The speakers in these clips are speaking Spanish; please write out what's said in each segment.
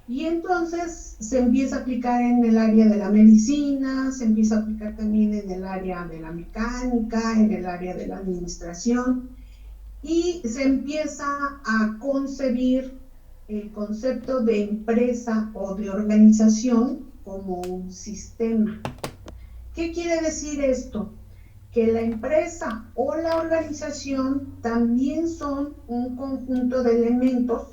Y entonces se empieza a aplicar en el área de la medicina, se empieza a aplicar también en el área de la mecánica, en el área de la administración, y se empieza a concebir el concepto de empresa o de organización como un sistema. ¿Qué quiere decir esto? Que la empresa o la organización también son un conjunto de elementos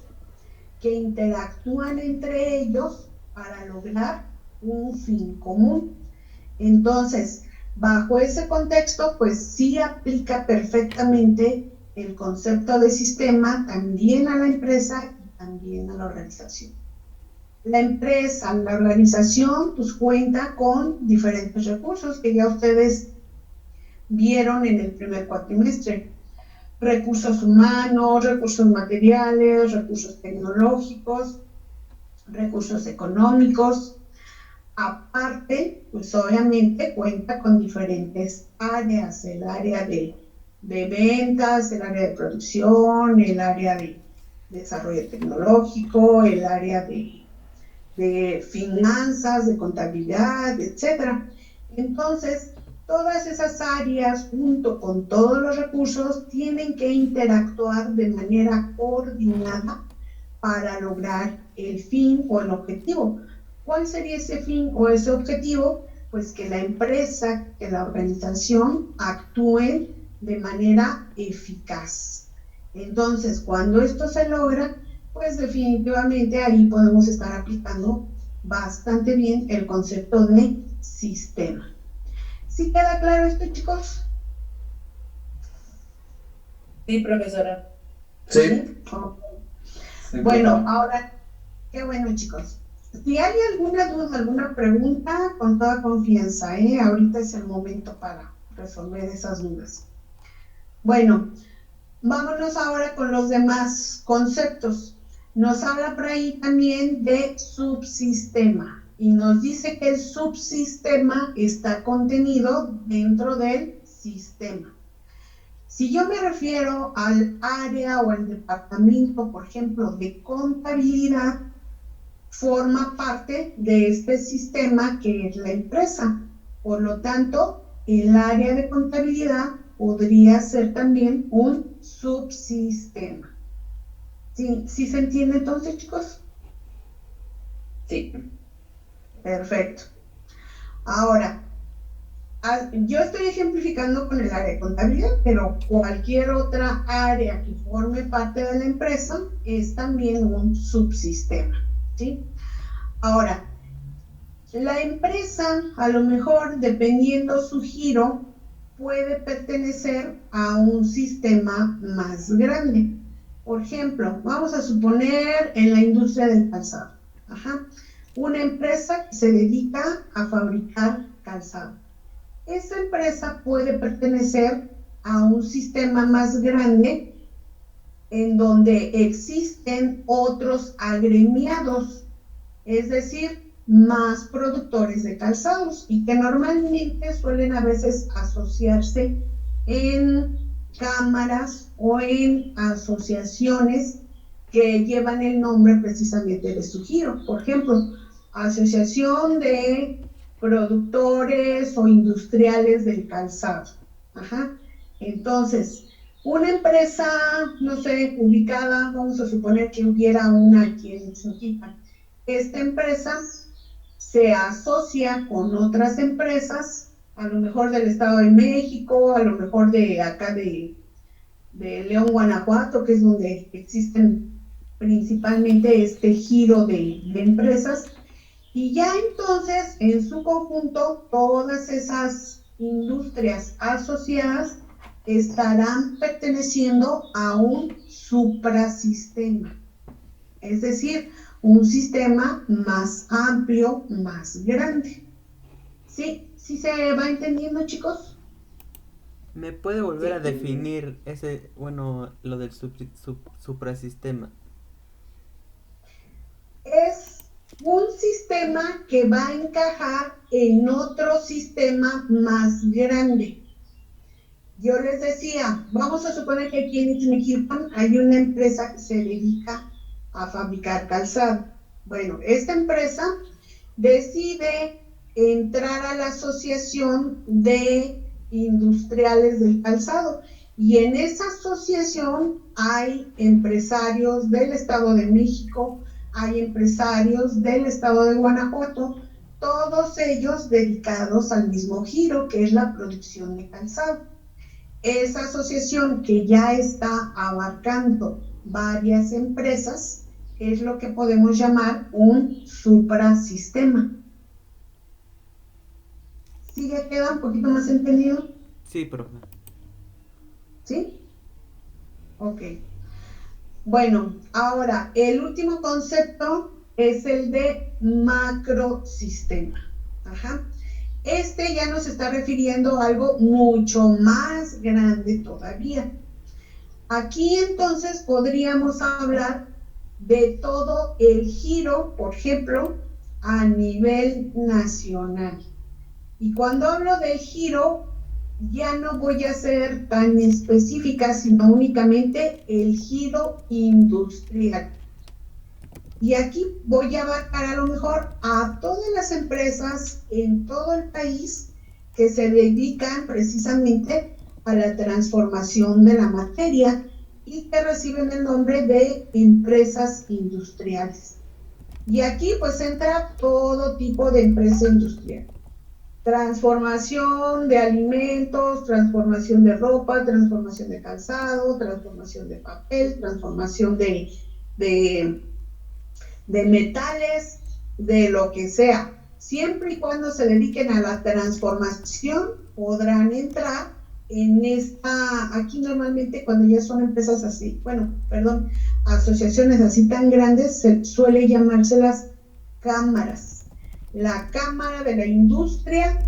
que interactúan entre ellos para lograr un fin común. Entonces, bajo ese contexto, pues sí aplica perfectamente el concepto de sistema también a la empresa y también a la organización. La empresa, la organización, pues cuenta con diferentes recursos que ya ustedes vieron en el primer cuatrimestre. Recursos humanos, recursos materiales, recursos tecnológicos, recursos económicos. Aparte, pues obviamente cuenta con diferentes áreas, el área de ventas, el área de producción, el área de desarrollo tecnológico, el área de finanzas, de contabilidad, etcétera. Entonces, todas esas áreas, junto con todos los recursos, tienen que interactuar de manera coordinada para lograr el fin o el objetivo. ¿Cuál sería ese fin o ese objetivo? Pues que la empresa, que la organización actúen de manera eficaz. Entonces, cuando esto se logra, pues definitivamente ahí podemos estar aplicando bastante bien el concepto de sistema. ¿Sí queda claro esto, chicos? Sí, profesora. Sí. Okay. Bueno, ahora, qué bueno, chicos. Si hay alguna duda, alguna pregunta, con toda confianza, ahorita es el momento para resolver esas dudas. Bueno, vámonos ahora con los demás conceptos. Nos habla por ahí también de subsistema y nos dice que el subsistema está contenido dentro del sistema. Si yo me refiero al área o al departamento, por ejemplo, de contabilidad, forma parte de este sistema que es la empresa. Por lo tanto, el área de contabilidad podría ser también un subsistema. ¿Sí, ¿sí se entiende entonces, chicos? Sí. Perfecto. Ahora, yo estoy ejemplificando con el área de contabilidad, pero cualquier otra área que forme parte de la empresa es también un subsistema, ¿sí? Ahora, la empresa, a lo mejor, dependiendo su giro, puede pertenecer a un sistema más grande. Por ejemplo, vamos a suponer en la industria del calzado. Ajá. Una empresa que se dedica a fabricar calzado. Esa empresa puede pertenecer a un sistema más grande en donde existen otros agremiados, es decir, más productores de calzados y que normalmente suelen a veces asociarse en cámaras o en asociaciones que llevan el nombre precisamente de su giro. Por ejemplo, Asociación de Productores o Industriales del Calzado. Ajá. Entonces, una empresa, no sé, ubicada, vamos a suponer que hubiera una aquí en Xochitl. Esta empresa se asocia con otras empresas, a lo mejor del Estado de México, a lo mejor de acá de León, Guanajuato, que es donde existen principalmente este giro de empresas, y ya entonces en su conjunto todas esas industrias asociadas estarán perteneciendo a un suprasistema, es decir, un sistema más amplio, más grande. ¿Sí? ¿Sí se va entendiendo, chicos? ¿Me puede volver a Sí. definir ese, bueno, lo del suprasistema? Es un sistema que va a encajar en otro sistema más grande. Yo les decía, vamos a suponer que aquí en Ixmiquilpan hay una empresa que se dedica a fabricar calzado. Bueno, esta empresa decide entrar a la Asociación de Industriales del Calzado y en esa asociación hay empresarios del Estado de México, hay empresarios del Estado de Guanajuato, todos ellos dedicados al mismo giro que es la producción de calzado. Esa asociación que ya está abarcando varias empresas es lo que podemos llamar un suprasistema. ¿Sí ya queda un poquito más entendido? Sí, profe. ¿Sí? Ok. Bueno, ahora el último concepto es el de macrosistema. Ajá. Este ya nos está refiriendo a algo mucho más grande todavía. Aquí entonces podríamos hablar de todo el giro, por ejemplo, a nivel nacional. Y cuando hablo del giro, ya no voy a ser tan específica, sino únicamente el giro industrial. Y aquí voy a abarcar a lo mejor a todas las empresas en todo el país que se dedican precisamente a la transformación de la materia y que reciben el nombre de empresas industriales. Y aquí pues entra todo tipo de empresa industrial. Transformación de alimentos, transformación de ropa, transformación de calzado, transformación de papel, transformación de metales, de lo que sea. Siempre y cuando se dediquen a la transformación, podrán entrar en esta, aquí normalmente cuando ya son empresas así, asociaciones así tan grandes, se suele llamárselas cámaras. La Cámara de la Industria,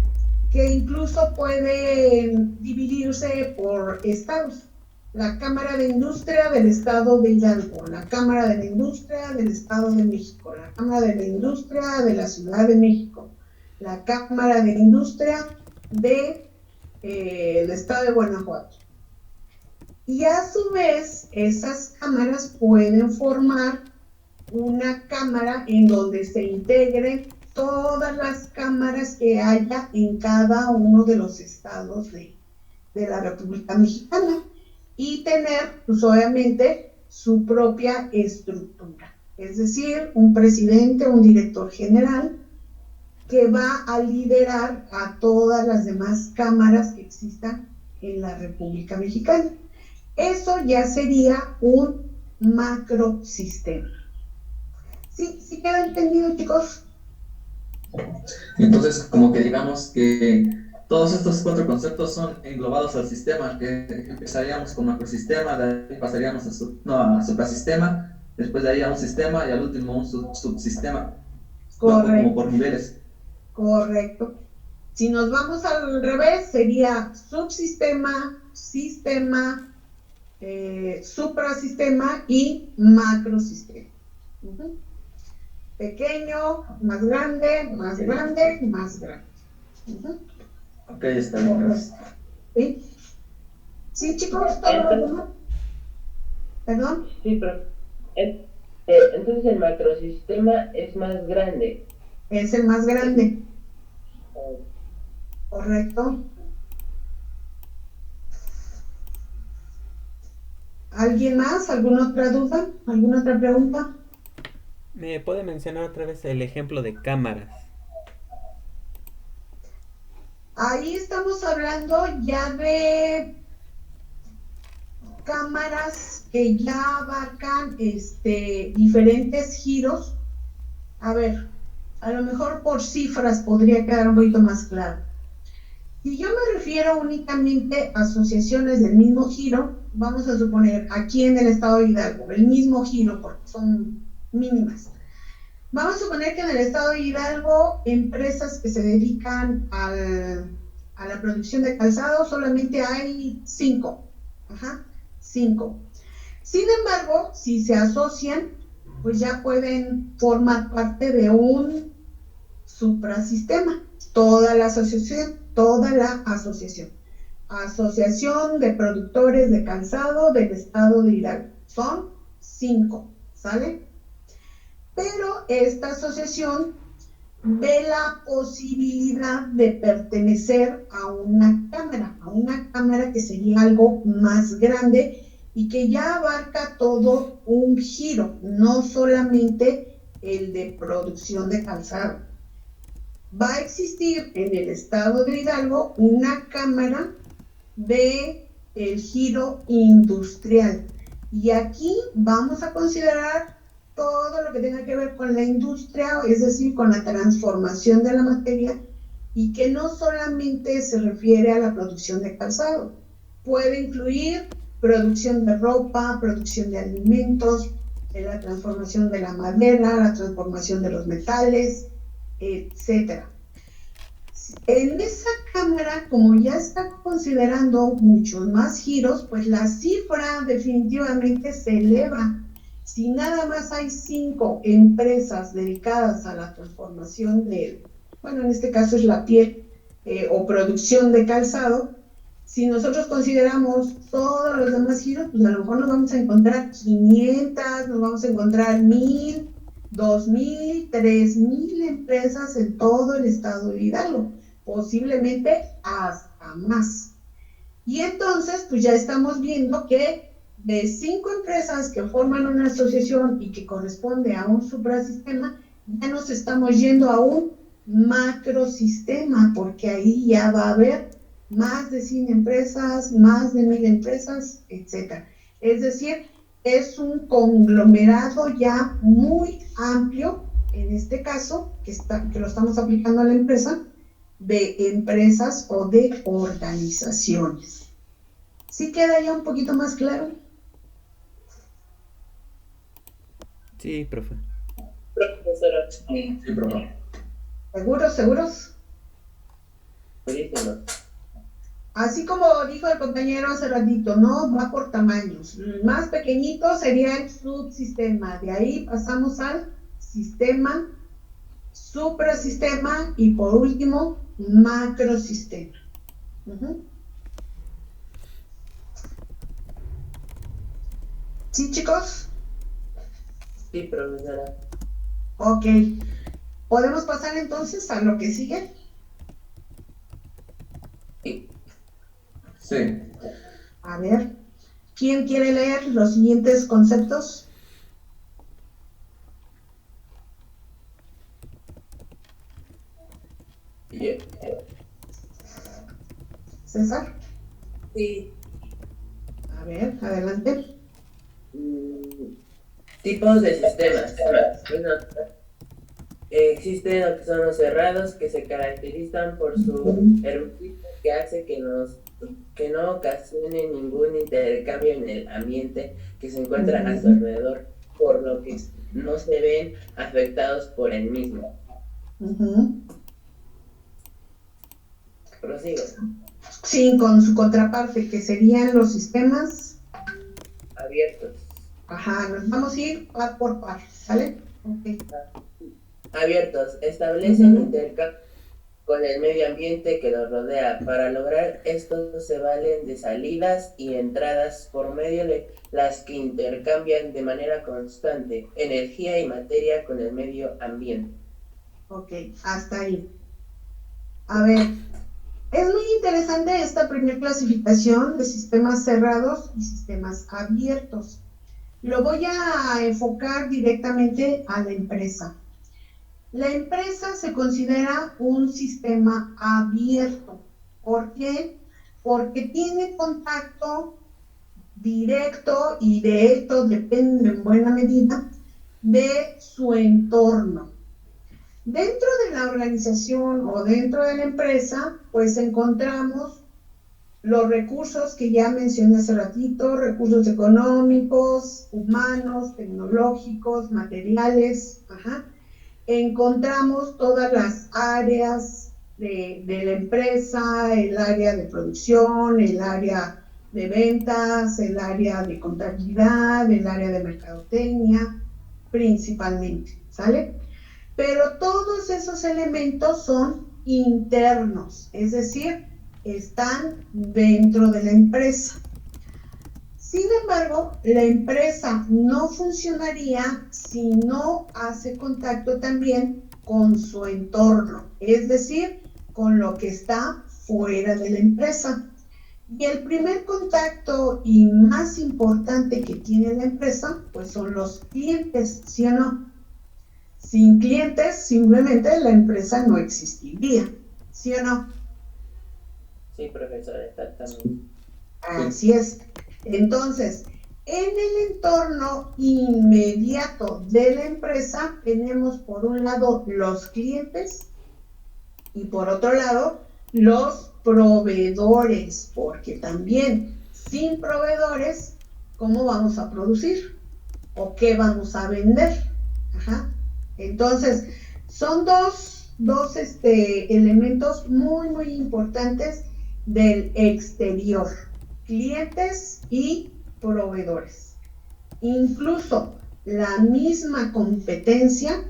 que incluso puede dividirse por estados. La Cámara de Industria del Estado de Hidalgo, la Cámara de la Industria del Estado de México, la Cámara de la Industria de la Ciudad de México, la Cámara de Industria del Estado de Guanajuato. Y a su vez, esas cámaras pueden formar una cámara en donde se integren todas las cámaras que haya en cada uno de los estados de la República Mexicana y tener, pues obviamente, su propia estructura. Es decir, un presidente, un director general que va a liderar a todas las demás cámaras que existan en la República Mexicana. Eso ya sería un macrosistema. ¿Sí queda entendido, chicos? Entonces, como que digamos que todos estos 4 conceptos son englobados al sistema, que empezaríamos con macrosistema, de ahí pasaríamos a suprasistema, después de ahí a un sistema y al último un subsistema. Correcto. Como por niveles. Correcto. Si nos vamos al revés, sería subsistema, sistema, suprasistema y macrosistema. Pequeño, más grande, más grande, más grande. Ok, está bien. ¿Sí? ¿Sí, chicos? ¿Todo? ¿Perdón? Sí, pero entonces el macrosistema es más grande. Es el más grande. Correcto. ¿Alguien más? ¿Alguna otra duda? ¿Alguna otra pregunta? ¿Me puede mencionar otra vez el ejemplo de cámaras? Ahí estamos hablando ya de cámaras que ya abarcan diferentes giros. A ver, a lo mejor por cifras podría quedar un poquito más claro. Si yo me refiero únicamente a asociaciones del mismo giro, vamos a suponer aquí en el estado de Hidalgo, el mismo giro porque son mínimas. Vamos a suponer que en el estado de Hidalgo, empresas que se dedican a la producción de calzado, solamente hay 5. 5. Sin embargo, si se asocian, pues ya pueden formar parte de un suprasistema. Toda la asociación. Asociación de Productores de Calzado del Estado de Hidalgo. Son 5, ¿sale? pero esta asociación ve la posibilidad de pertenecer a una cámara que sería algo más grande y que ya abarca todo un giro, no solamente el de producción de calzado. Va a existir en el estado de Hidalgo una cámara de el giro industrial, y aquí vamos a considerar todo lo que tenga que ver con la industria, es decir, con la transformación de la materia, y que no solamente se refiere a la producción de calzado, puede incluir producción de ropa, producción de alimentos, la transformación de la madera, la transformación de los metales, etcétera. En esa cámara, como ya está considerando muchos más giros, pues la cifra definitivamente se eleva. Si nada más hay 5 empresas dedicadas a la transformación de, bueno, en este caso es la piel o producción de calzado, si nosotros consideramos todos los demás giros, pues a lo mejor nos vamos a encontrar 500, nos vamos a encontrar 1000, 2000, 3000 empresas en todo el estado de Hidalgo, posiblemente hasta más. Y entonces, pues ya estamos viendo que de 5 empresas que forman una asociación y que corresponde a un suprasistema, ya nos estamos yendo a un macrosistema, porque ahí ya va a haber más de 100 empresas, más de 1000 empresas, etc. Es decir, es un conglomerado ya muy amplio, en este caso, que lo estamos aplicando a la empresa, de empresas o de organizaciones. ¿Sí queda ya un poquito más claro? Sí, profe. Profesora. Sí, profe. ¿Seguros? Buenísimo. Así como dijo el compañero hace ratito, no va por tamaños. El más pequeñito sería el subsistema. De ahí pasamos al sistema, suprasistema y por último, macrosistema. ¿Sí, chicos? Sí, profesora. Ok. ¿Podemos pasar entonces a lo que sigue? Sí. Sí. A ver, ¿quién quiere leer los siguientes conceptos? Yeah. César. Sí. A ver, adelante. Tipos de sistemas. Bueno, existen lo que son los cerrados, que se caracterizan por su hermetismo, que hace que no ocasione ningún intercambio en el ambiente que se encuentra a su alrededor, por lo que no se ven afectados por el mismo. Prosigo. Sí, con su contraparte, que serían los sistemas Abiertos. Ajá, nos vamos a ir par por par, ¿sale? Ok. Abiertos. Establecen intercambio con el medio ambiente que los rodea. Para lograr esto se valen de salidas y entradas por medio de las que intercambian de manera constante energía y materia con el medio ambiente. Ok, hasta ahí. A ver, es muy interesante esta primera clasificación de sistemas cerrados y sistemas abiertos. Lo voy a enfocar directamente a la empresa. La empresa se considera un sistema abierto. ¿Por qué? Porque tiene contacto directo y de esto depende en buena medida de su entorno. Dentro de la organización o dentro de la empresa, pues encontramos los recursos que ya mencioné hace ratito, recursos económicos, humanos, tecnológicos, materiales, Encontramos todas las áreas de la empresa, el área de producción, el área de ventas, el área de contabilidad, el área de mercadotecnia, principalmente, ¿sale? Pero todos esos elementos son internos, es decir, están dentro de la empresa. Sin embargo, la empresa no funcionaría si no hace contacto también con su entorno, es decir, con lo que está fuera de la empresa. Y el primer contacto y más importante que tiene la empresa, pues son los clientes, ¿sí o no? Sin clientes, simplemente la empresa no existiría, ¿sí o no? Sí, profesor, exactamente. Así es. Entonces, en el entorno inmediato de la empresa tenemos por un lado los clientes y por otro lado los proveedores, porque también sin proveedores, ¿cómo vamos a producir? ¿O qué vamos a vender? Ajá. Entonces, son dos elementos muy importantes del exterior, clientes y proveedores. Incluso la misma competencia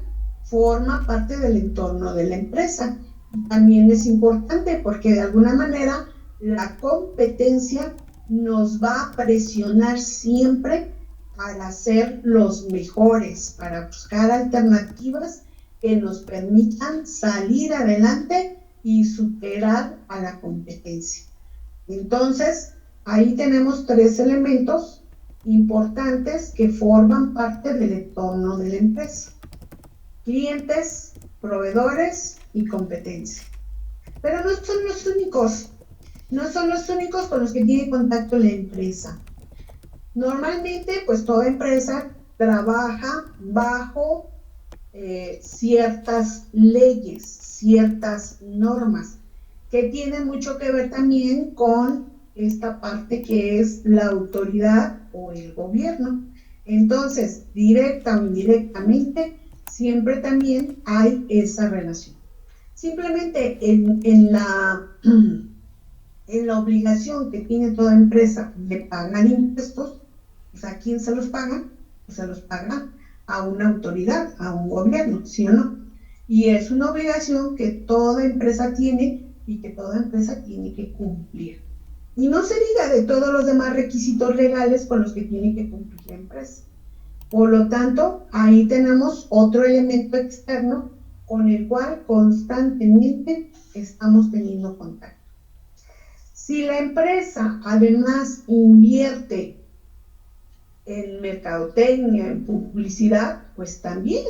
forma parte del entorno de la empresa. También es importante porque de alguna manera la competencia nos va a presionar siempre para ser los mejores, para buscar alternativas que nos permitan salir adelante y superar a la competencia. Entonces, ahí tenemos 3 elementos importantes que forman parte del entorno de la empresa: clientes, proveedores y competencia. Pero no son los únicos, no son los únicos con los que tiene contacto la empresa. Normalmente, pues toda empresa trabaja bajo ciertas leyes, ciertas normas, que tienen mucho que ver también con esta parte que es la autoridad o el gobierno. Entonces, directa o indirectamente, siempre también hay esa relación. Simplemente en la obligación que tiene toda empresa de pagar impuestos, pues ¿a quién se los paga? Pues se los paga a una autoridad, a un gobierno, ¿sí o no? Y es una obligación que toda empresa tiene y que toda empresa tiene que cumplir. Y no se diga de todos los demás requisitos legales con los que tiene que cumplir la empresa. Por lo tanto, ahí tenemos otro elemento externo con el cual constantemente estamos teniendo contacto. Si la empresa además invierte en mercadotecnia, en publicidad, pues también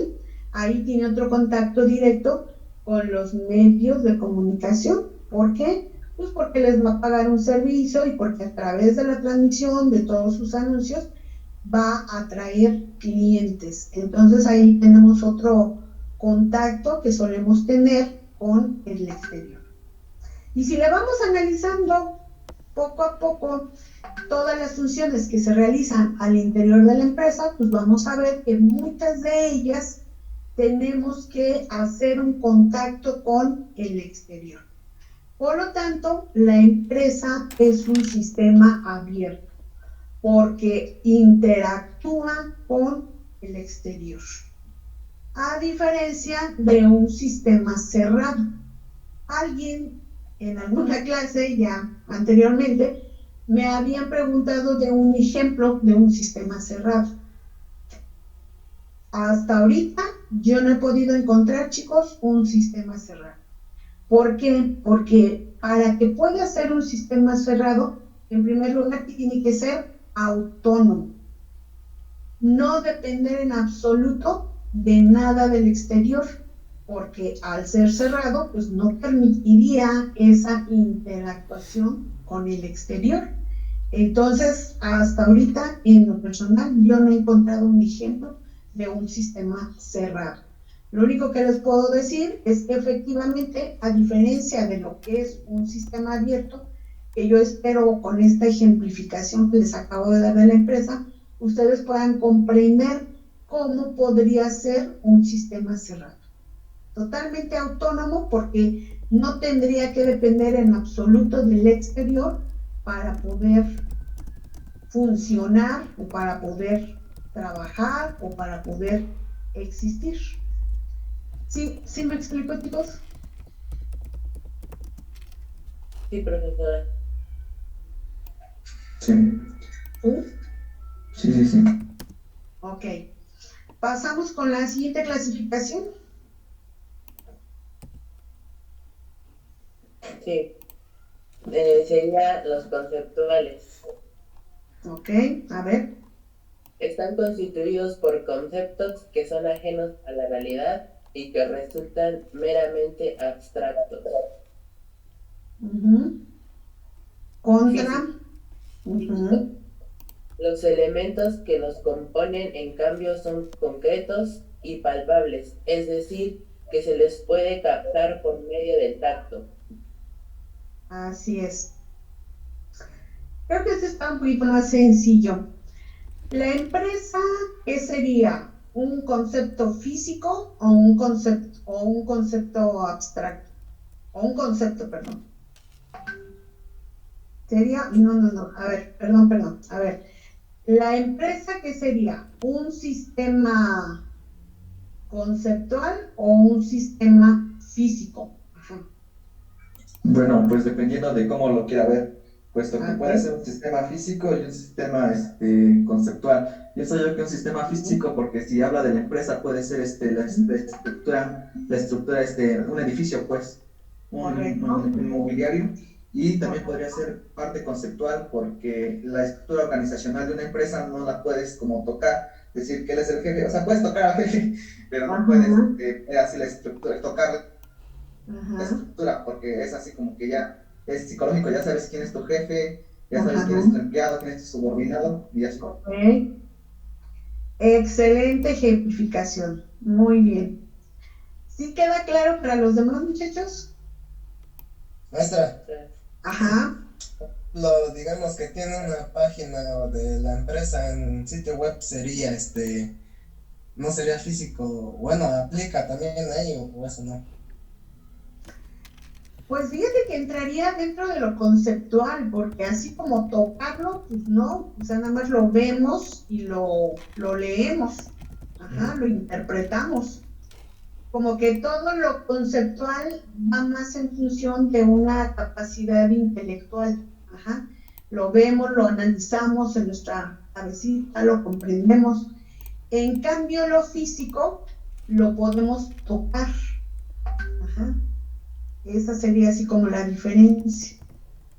ahí tiene otro contacto directo con los medios de comunicación. ¿Por qué? Pues porque les va a pagar un servicio y porque a través de la transmisión de todos sus anuncios va a atraer clientes. Entonces ahí tenemos otro contacto que solemos tener con el exterior. Y si le vamos analizando poco a poco todas las funciones que se realizan al interior de la empresa, pues vamos a ver que muchas de ellas tenemos que hacer un contacto con el exterior. Por lo tanto, la empresa es un sistema abierto porque interactúa con el exterior, a diferencia de un sistema cerrado. Alguien en alguna clase ya anteriormente me habían preguntado de un ejemplo de un sistema cerrado. Hasta ahorita yo no he podido encontrar, chicos, un sistema cerrado. ¿Por qué? Porque para que pueda ser un sistema cerrado, en primer lugar tiene que ser autónomo, no depender en absoluto de nada del exterior, porque al ser cerrado, pues no permitiría esa interactuación con el exterior. Entonces, hasta ahorita, en lo personal, yo no he encontrado un ejemplo de un sistema cerrado. Lo único que les puedo decir es que efectivamente, a diferencia de lo que es un sistema abierto, que yo espero con esta ejemplificación que les acabo de dar de la empresa, ustedes puedan comprender cómo podría ser un sistema cerrado. Totalmente autónomo, porque no tendría que depender en absoluto del exterior para poder funcionar o para poder trabajar o para poder existir. ¿Sí me explico, chicos? Sí, profesora. Sí. Sí, sí, sí. Ok. Pasamos con la siguiente clasificación. Sí, sería los conceptuales. Ok, a ver. Están constituidos por conceptos que son ajenos a la realidad y que resultan meramente abstractos. Contra. Físico. Los elementos que los componen, en cambio, son concretos y palpables, es decir, que se les puede captar por medio del tacto. Así es. Creo que este está un poquito más sencillo. La empresa, ¿qué sería? ¿Un concepto físico o un concepto abstracto? O un concepto, perdón. Sería, no. A ver, perdón. A ver, la empresa, ¿qué sería? ¿Un sistema conceptual o un sistema físico? Ajá. Bueno, pues dependiendo de cómo lo quiera ver, puesto que puede Ok. ser un sistema físico y un sistema conceptual. Pienso yo que un sistema físico, porque si habla de la empresa, puede ser la estructura, un edificio, pues, Correcto. un mobiliario. Y también Correcto. podría ser parte conceptual, porque la estructura organizacional de una empresa no la puedes como tocar, decir que él es el jefe, o sea, puedes tocar al jefe, pero no puedes así la estructura, tocar la Ajá. estructura, porque es así como que ya es psicológico, ya sabes quién es tu jefe, ya sabes Ajá. quién es tu empleado, quién es tu subordinado, y así. Ok. Excelente ejemplificación. Muy bien. ¿Sí queda claro para los demás muchachos? Maestra, Ajá. digamos que tiene una página de la empresa en sitio web, sería no sería físico, bueno, aplica también ahí o eso no. Pues fíjate que entraría dentro de lo conceptual, porque así como tocarlo, pues no, o sea, nada más lo vemos y lo leemos, ajá, lo interpretamos. Como que todo lo conceptual va más en función de una capacidad intelectual, ajá. Lo vemos, lo analizamos en nuestra cabecita, lo comprendemos. En cambio, lo físico lo podemos tocar, ajá. Esa sería así como la diferencia.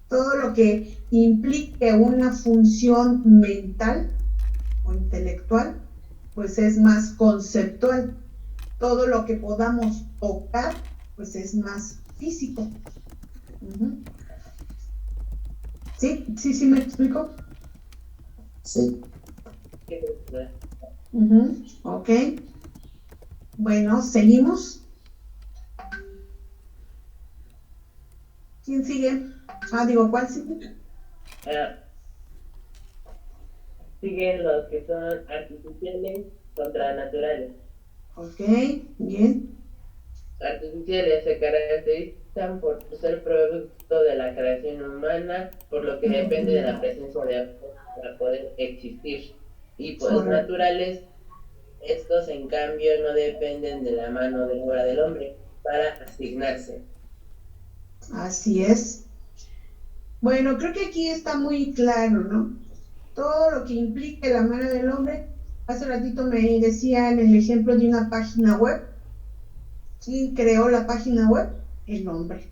Todo lo que implique una función mental o intelectual, pues es más conceptual. Todo lo que podamos tocar, pues es más físico. ¿Sí me explico? Sí. Ok. Bueno, seguimos. ¿Quién sigue? ¿Cuál sigue? Siguen los que son artificiales contra naturales. Ok, bien. Artificiales se caracterizan por ser producto de la creación humana, por lo que depende de la presencia de otros para poder existir. Y pues naturales, estos en cambio no dependen de la mano de obra del hombre para asignarse. Así es. Bueno, creo que aquí está muy claro, ¿no? Todo lo que implique la mano del hombre. Hace ratito me decían el ejemplo de una página web. ¿Quién creó la página web? El hombre.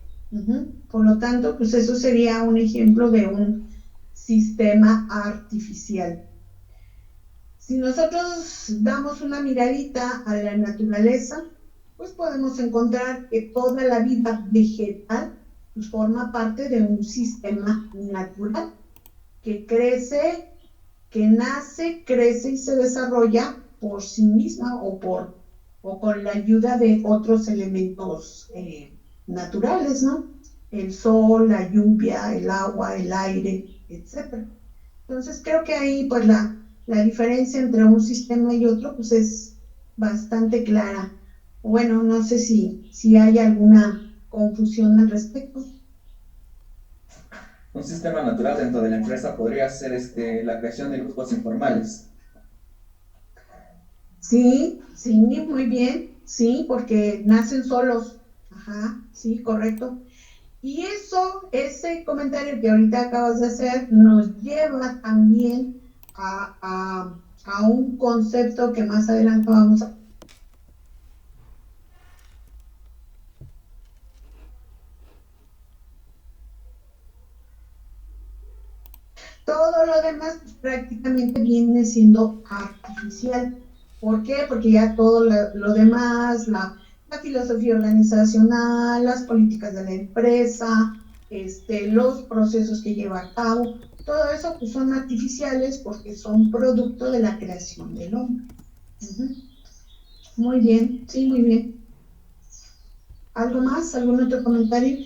Por lo tanto, pues eso sería un ejemplo de un sistema artificial. Si nosotros damos una miradita a la naturaleza, pues podemos encontrar que toda la vida vegetal pues, forma parte de un sistema natural que crece, que nace, crece y se desarrolla por sí misma o con la ayuda de otros elementos naturales, ¿no? El sol, la lluvia, el agua, el aire, etc. Entonces creo que ahí pues la diferencia entre un sistema y otro pues es bastante clara. Bueno, no sé si hay alguna confusión al respecto. Un sistema natural dentro de la empresa podría ser la creación de grupos informales. Sí, muy bien, sí, porque nacen solos. Ajá, sí, correcto. Y ese comentario que ahorita acabas de hacer nos lleva también a un concepto que más adelante vamos a... Todo lo demás pues, prácticamente viene siendo artificial. ¿Por qué? Porque ya todo lo demás, la filosofía organizacional, las políticas de la empresa, los procesos que lleva a cabo, todo eso pues, son artificiales porque son producto de la creación del hombre. Muy bien, sí, muy bien. ¿Algo más? ¿Algún otro comentario?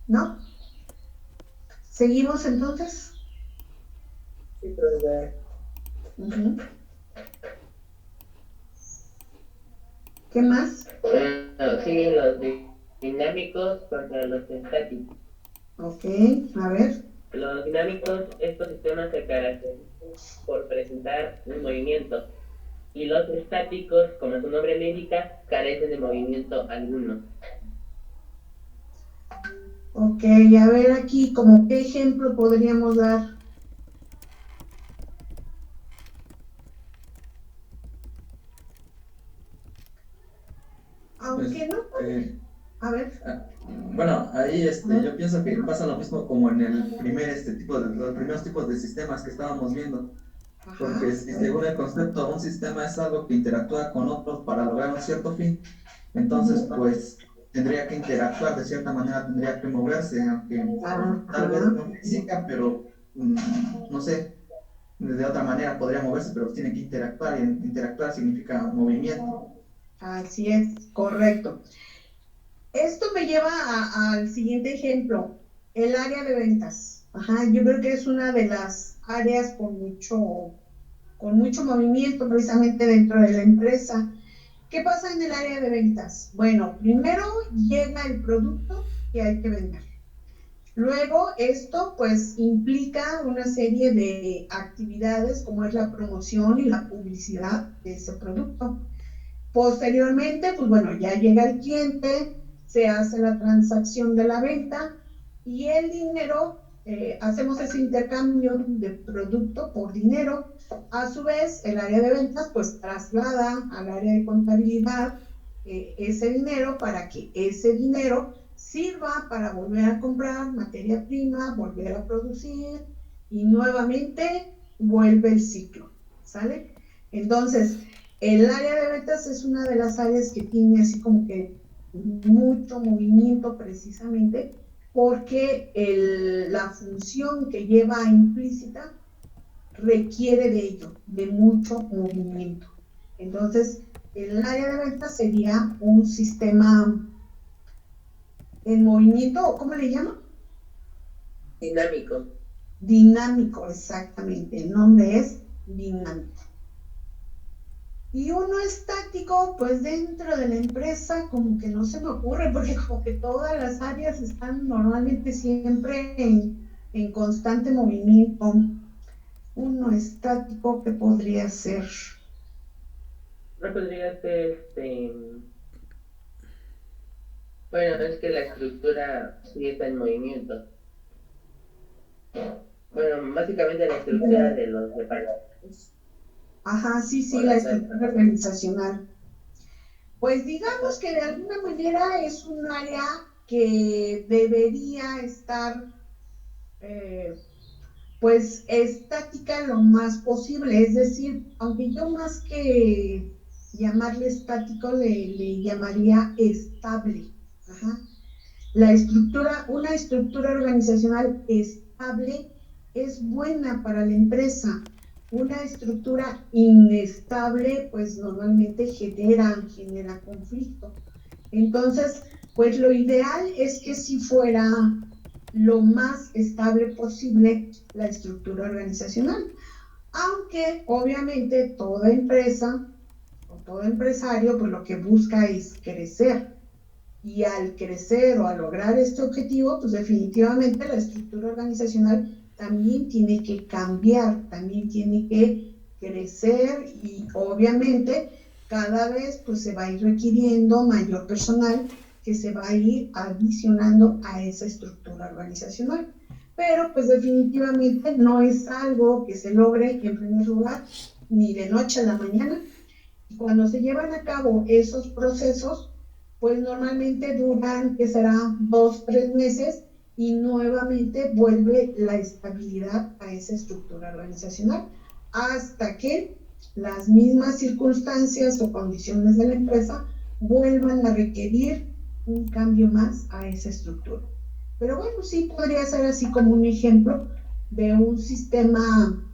¿No? ¿Seguimos entonces? Sí, profesor. ¿Qué más? Siguen los dinámicos contra los estáticos. Ok, a ver. Los dinámicos, estos sistemas se caracterizan por presentar un movimiento, y los estáticos, como su nombre le indica, carecen de movimiento alguno. Ok, a ver aquí, como qué ejemplo podríamos dar. Aunque no, a ver. Bueno, ahí yo pienso que pasa lo mismo como en el primer los primeros tipos de sistemas que estábamos viendo. Porque si según el concepto, un sistema es algo que interactúa con otros para lograr un cierto fin, entonces pues tendría que interactuar de cierta manera, tendría que moverse, aunque tal vez no física, pero no sé, de otra manera podría moverse, pero tiene que interactuar, y interactuar significa movimiento. Así es, correcto. Esto me lleva al siguiente ejemplo, el área de ventas. Yo creo que es una de las áreas con mucho movimiento precisamente dentro de la empresa. ¿Qué pasa en el área de ventas? Bueno, primero llega el producto que hay que vender. Luego esto pues implica una serie de actividades como es la promoción y la publicidad de ese producto. Posteriormente, pues bueno, ya llega el cliente, se hace la transacción de la venta y el dinero, hacemos ese intercambio de producto por dinero. A su vez, el área de ventas pues traslada al área de contabilidad ese dinero para que ese dinero sirva para volver a comprar materia prima, volver a producir y nuevamente vuelve el ciclo, ¿sale? Entonces, el área de ventas es una de las áreas que tiene así como que mucho movimiento precisamente porque la función que lleva implícita requiere de ello, de mucho movimiento. Entonces, el área de ventas sería un sistema en movimiento, ¿o cómo le llaman? Dinámico. Dinámico, exactamente. El nombre es dinámico. Y uno estático, pues dentro de la empresa como que no se me ocurre, porque como que todas las áreas están normalmente siempre en constante movimiento. Uno estático, ¿qué podría ser? No podría ser bueno, es que la estructura sí está en movimiento. Bueno, básicamente la estructura de los departamentos. Ajá, sí, la estructura organizacional. Pues digamos que de alguna manera es un área que debería estar pues estática lo más posible, es decir, aunque yo más que llamarle estático le llamaría estable. Una estructura organizacional estable es buena para la empresa. Una estructura inestable, pues normalmente genera conflicto. Entonces, pues lo ideal es que si fuera lo más estable posible la estructura organizacional. Aunque obviamente toda empresa o todo empresario, pues lo que busca es crecer. Y al crecer o al lograr este objetivo, pues definitivamente la estructura organizacional también tiene que cambiar, también tiene que crecer y obviamente cada vez pues se va a ir requiriendo mayor personal que se va a ir adicionando a esa estructura organizacional. Pero pues definitivamente no es algo que se logre en primer lugar ni de noche a la mañana. Y cuando se llevan a cabo esos procesos, pues normalmente duran, que será 2-3 meses, y nuevamente vuelve la estabilidad a esa estructura organizacional hasta que las mismas circunstancias o condiciones de la empresa vuelvan a requerir un cambio más a esa estructura. Pero bueno, sí podría ser así como un ejemplo de un sistema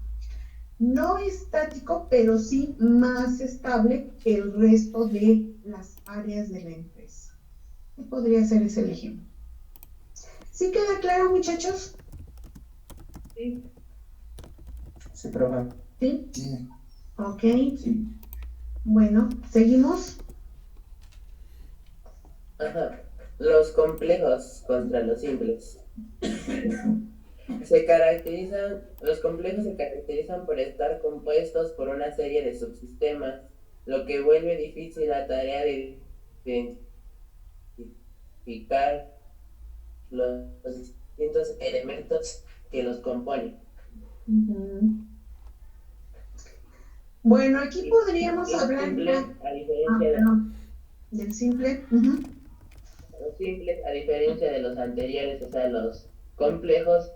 no estático, pero sí más estable que el resto de las áreas de la empresa. ¿Qué podría ser ese el ejemplo? ¿Sí queda claro, muchachos? Sí. Sí, profe. ¿Sí? Sí. Ok. Sí. Bueno, ¿seguimos? Ajá. Los complejos contra los simples. Los complejos se caracterizan por estar compuestos por una serie de subsistemas, lo que vuelve difícil la tarea de identificar los distintos elementos que los componen. Bueno, aquí Y podríamos los hablar simples, ya a diferencia del simple. los simples, a diferencia de los anteriores, o sea, los complejos,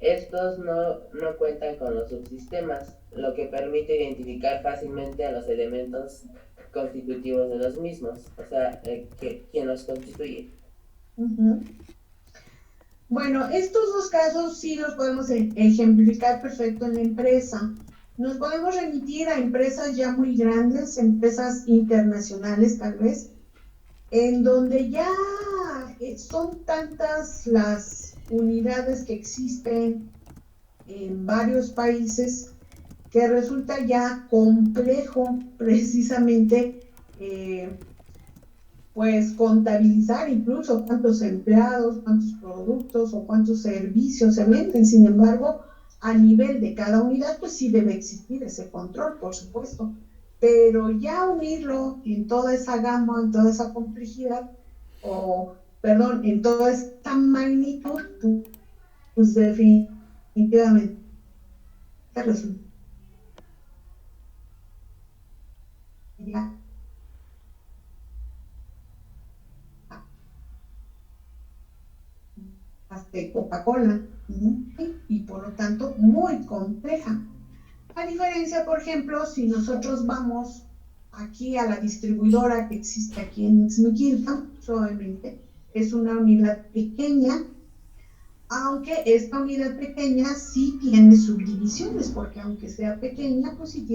estos no cuentan con los subsistemas, lo que permite identificar fácilmente a los elementos constitutivos de los mismos, o sea, quien los constituye. Bueno, estos dos casos sí los podemos ejemplificar perfecto en la empresa. Nos podemos remitir a empresas ya muy grandes, empresas internacionales tal vez, en donde ya son tantas las unidades que existen en varios países que resulta ya complejo precisamente pues contabilizar incluso cuántos empleados, cuántos productos o cuántos servicios se venden. Sin embargo, a nivel de cada unidad, pues sí debe existir ese control, por supuesto. Pero ya unirlo en toda esa gama, en toda esa complejidad, en toda esta magnitud, pues definitivamente resulta de Coca-Cola, y por lo tanto muy compleja. A diferencia, por ejemplo, si nosotros vamos aquí a la distribuidora que existe aquí en Ixmiquilpan, suavemente, es una unidad pequeña, aunque esta unidad pequeña sí tiene subdivisiones, porque aunque sea pequeña, pues sí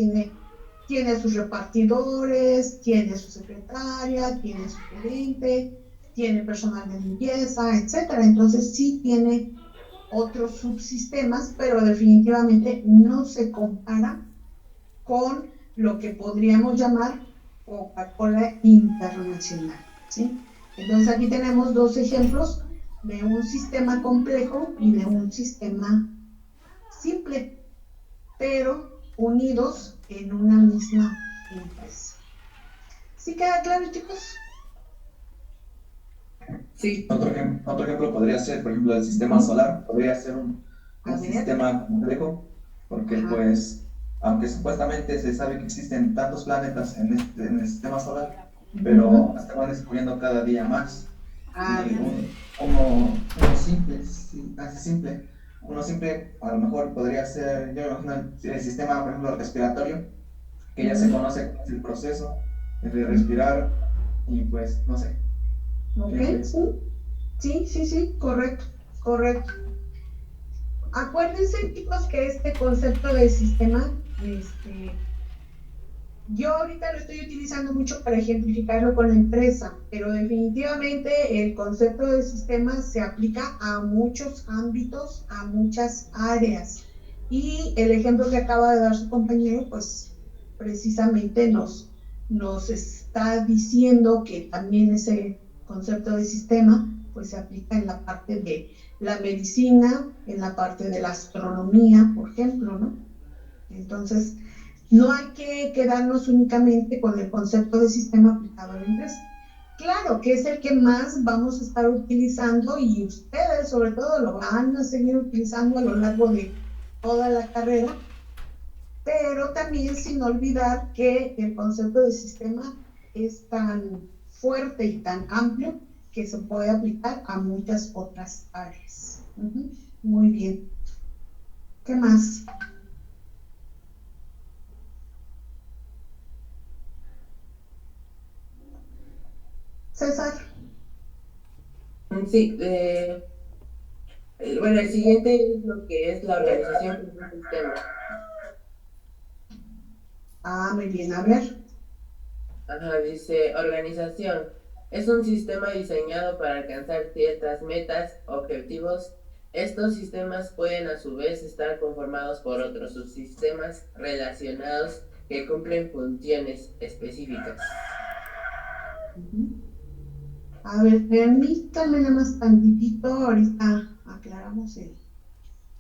tiene sus repartidores, tiene su secretaria, tiene su gerente, tiene personal de limpieza, etcétera. Entonces sí tiene otros subsistemas, pero definitivamente no se compara con lo que podríamos llamar Coca-Cola internacional, ¿sí? Entonces aquí tenemos dos ejemplos de un sistema complejo y de un sistema simple, pero unidos en una misma empresa. ¿Sí queda claro, chicos? Sí. Otro ejemplo podría ser, por ejemplo, el sistema solar. Podría ser un sistema complejo, porque pues, aunque supuestamente se sabe que existen tantos planetas en el sistema solar, pero se van descubriendo cada día más. Uno simple, sí, así simple. Uno simple, a lo mejor podría ser, yo me imagino, el sistema, por ejemplo, respiratorio, que ya se conoce cuál es el proceso de respirar, y pues, no sé. Ok, sí, correcto. Acuérdense, chicos, que este concepto de sistema, yo ahorita lo estoy utilizando mucho para ejemplificarlo con la empresa, pero definitivamente el concepto de sistema se aplica a muchos ámbitos, a muchas áreas. Y el ejemplo que acaba de dar su compañero, pues precisamente nos está diciendo que también ese concepto de sistema pues se aplica en la parte de la medicina, en la parte de la astronomía, por ejemplo, ¿no? Entonces, no hay que quedarnos únicamente con el concepto de sistema aplicado a la empresa. claro, que es el que más vamos a estar utilizando y ustedes sobre todo lo van a seguir utilizando a lo largo de toda la carrera, pero también sin olvidar que el concepto de sistema es tan fuerte y tan amplio que se puede aplicar a muchas otras áreas. Muy bien. ¿Qué más? César. Sí, bueno, el siguiente es lo que es la organización de un sistema. Muy bien, a ver. Ajá, dice, organización. Es un sistema diseñado para alcanzar ciertas metas, objetivos. Estos sistemas pueden a su vez estar conformados por otros subsistemas relacionados que cumplen funciones específicas. A ver, permítanme nada más tantitito, ahorita aclaramos el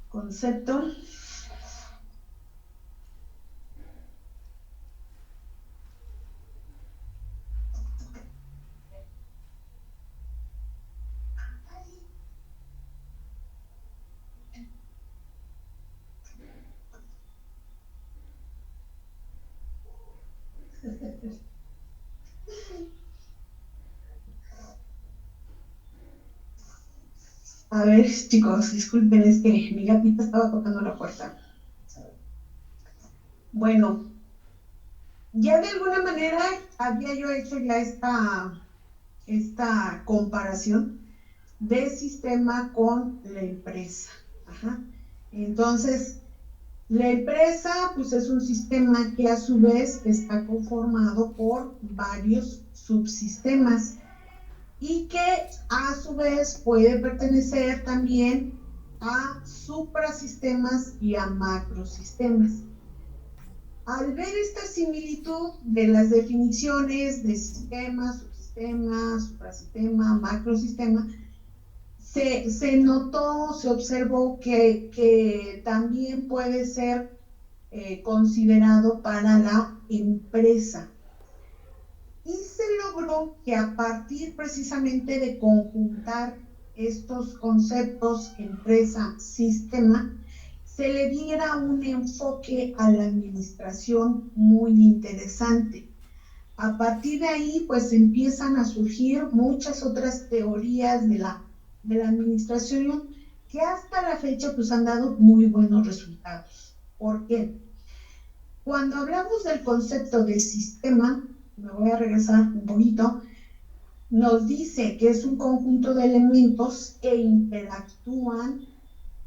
concepto. A ver, chicos, disculpen, es que mi gatita estaba tocando la puerta. Bueno, ya de alguna manera había yo hecho ya esta comparación de sistema con la empresa. Ajá. Entonces, la empresa pues es un sistema que a su vez está conformado por varios subsistemas y que a su vez puede pertenecer también a suprasistemas y a macrosistemas. Al ver esta similitud de las definiciones de sistema, subsistema, suprasistema, macrosistema, se notó, se observó que también puede ser considerado para la empresa. Y se logró que a partir precisamente de conjuntar estos conceptos empresa, sistema, se le diera un enfoque a la administración muy interesante. A partir de ahí, pues empiezan a surgir muchas otras teorías de la administración que hasta la fecha pues han dado muy buenos resultados. ¿Por qué? Cuando hablamos del concepto de sistema, me voy a regresar un poquito, nos dice que es un conjunto de elementos que interactúan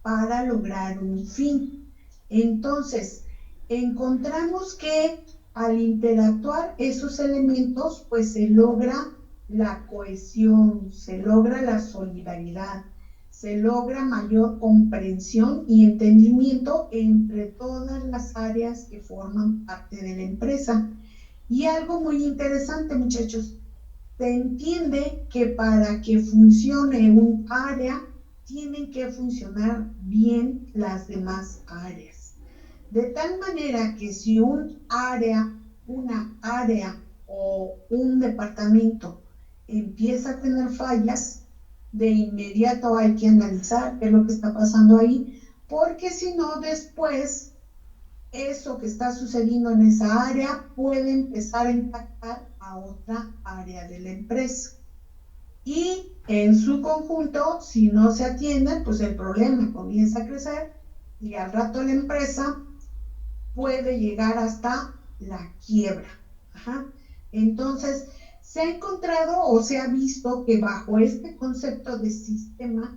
para lograr un fin. Entonces, encontramos que al interactuar esos elementos, pues se logra la cohesión, se logra la solidaridad, se logra mayor comprensión y entendimiento entre todas las áreas que forman parte de la empresa. Y algo muy interesante, muchachos, se entiende que para que funcione un área, tienen que funcionar bien las demás áreas. De tal manera que si una área o un departamento empieza a tener fallas, de inmediato hay que analizar qué es lo que está pasando ahí, porque si no, después eso que está sucediendo en esa área puede empezar a impactar a otra área de la empresa. Y en su conjunto, si no se atienden, pues el problema comienza a crecer y al rato la empresa puede llegar hasta la quiebra. Ajá. Entonces, se ha encontrado o se ha visto que bajo este concepto de sistema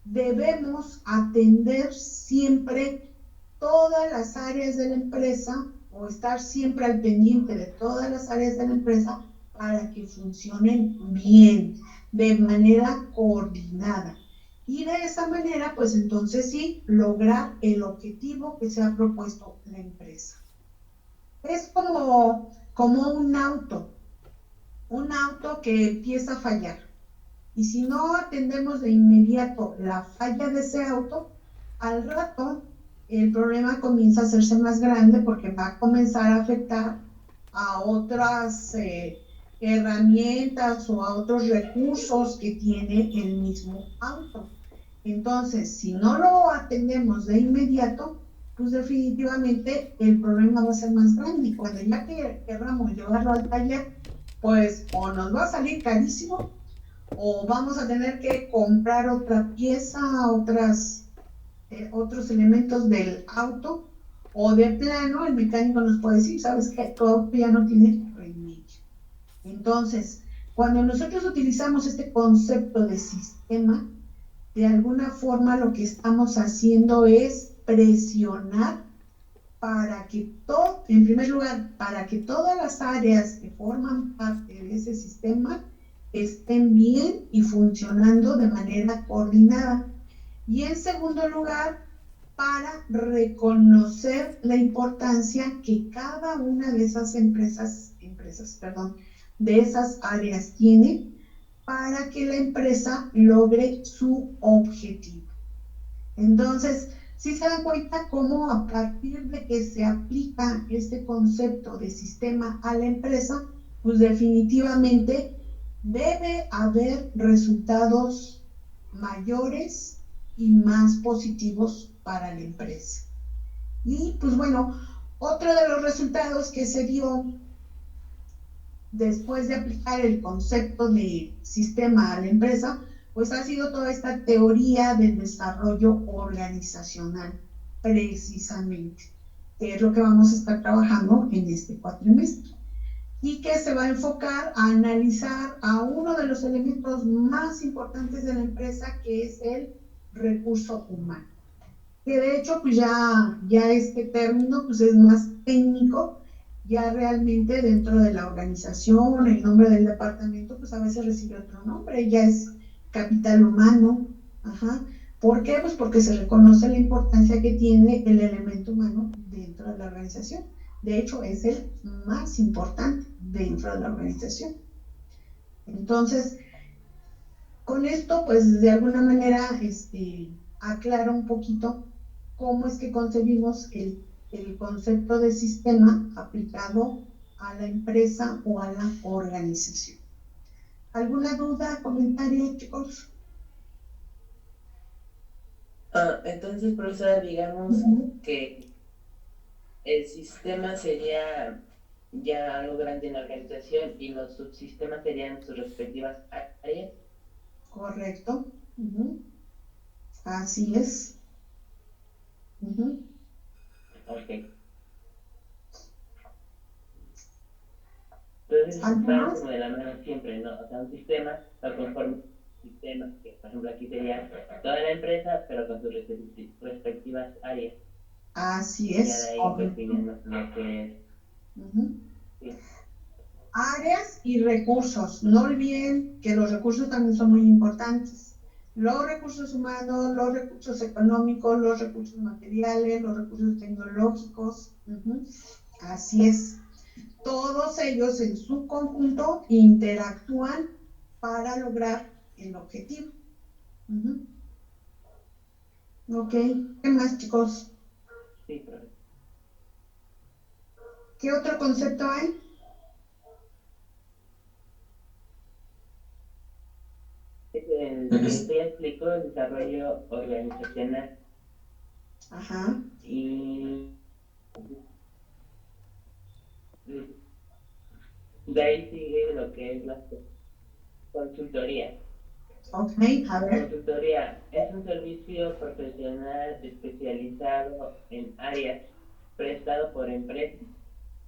debemos atender siempre todas las áreas de la empresa o estar siempre al pendiente de todas las áreas de la empresa para que funcionen bien, de manera coordinada. Y de esa manera, pues entonces sí, lograr el objetivo que se ha propuesto la empresa. Es como un auto que empieza a fallar. Y si no atendemos de inmediato la falla de ese auto, al rato el problema comienza a hacerse más grande porque va a comenzar a afectar a otras herramientas o a otros recursos que tiene el mismo auto. Entonces, si no lo atendemos de inmediato, pues definitivamente el problema va a ser más grande. Y cuando ya querramos llevarlo al taller, pues o nos va a salir carísimo o vamos a tener que comprar otra pieza, otros elementos del auto, o de plano el mecánico nos puede decir, ¿sabes qué? Tu auto ya no tiene remedio. Entonces, cuando nosotros utilizamos este concepto de sistema, de alguna forma lo que estamos haciendo es presionar para que todo, en primer lugar, para que todas las áreas que forman parte de ese sistema estén bien y funcionando de manera coordinada. Y en segundo lugar, para reconocer la importancia que cada una de esas de esas áreas tiene para que la empresa logre su objetivo. Entonces, si se dan cuenta cómo a partir de que se aplica este concepto de sistema a la empresa, pues definitivamente debe haber resultados mayores y más positivos para la empresa. Y pues bueno, otro de los resultados que se dio después de aplicar el concepto de sistema a la empresa, pues ha sido toda esta teoría del desarrollo organizacional, precisamente, que es lo que vamos a estar trabajando en este cuatrimestre, y que se va a enfocar a analizar a uno de los elementos más importantes de la empresa, que es el recurso humano. Que de hecho, pues ya este término pues es más técnico, ya realmente dentro de la organización, el nombre del departamento, pues a veces recibe otro nombre, ya es capital humano. Ajá. ¿Por qué? Pues porque se reconoce la importancia que tiene el elemento humano dentro de la organización. De hecho, es el más importante dentro de la organización. Entonces, con esto, pues de alguna manera, aclara un poquito cómo es que concebimos el concepto de sistema aplicado a la empresa o a la organización. ¿Alguna duda, comentario, chicos? Entonces, profesora, digamos que el sistema sería ya algo grande en la organización y los subsistemas serían sus respectivas áreas. Correcto. Así es. Ok. Entonces están como de la mano siempre, ¿no? O sea, un sistema lo conforma un sistema, que por ejemplo aquí sería toda la empresa, pero con sus respectivas áreas. Así es. Y de ahí pues vienen lo que es. Sí. Áreas y recursos. No olviden que los recursos también son muy importantes. Los recursos humanos, los recursos económicos, los recursos materiales, los recursos tecnológicos. Así es. Todos ellos en su conjunto interactúan para lograr el objetivo. Ok, ¿qué más, chicos? Sí, profe. ¿Qué otro concepto hay? Es el que usted ya explicó, el desarrollo organizacional. Ajá. Y de ahí sigue lo que es la consultoría. Ok, a ver. Consultoría es un servicio profesional especializado en áreas prestado por empresas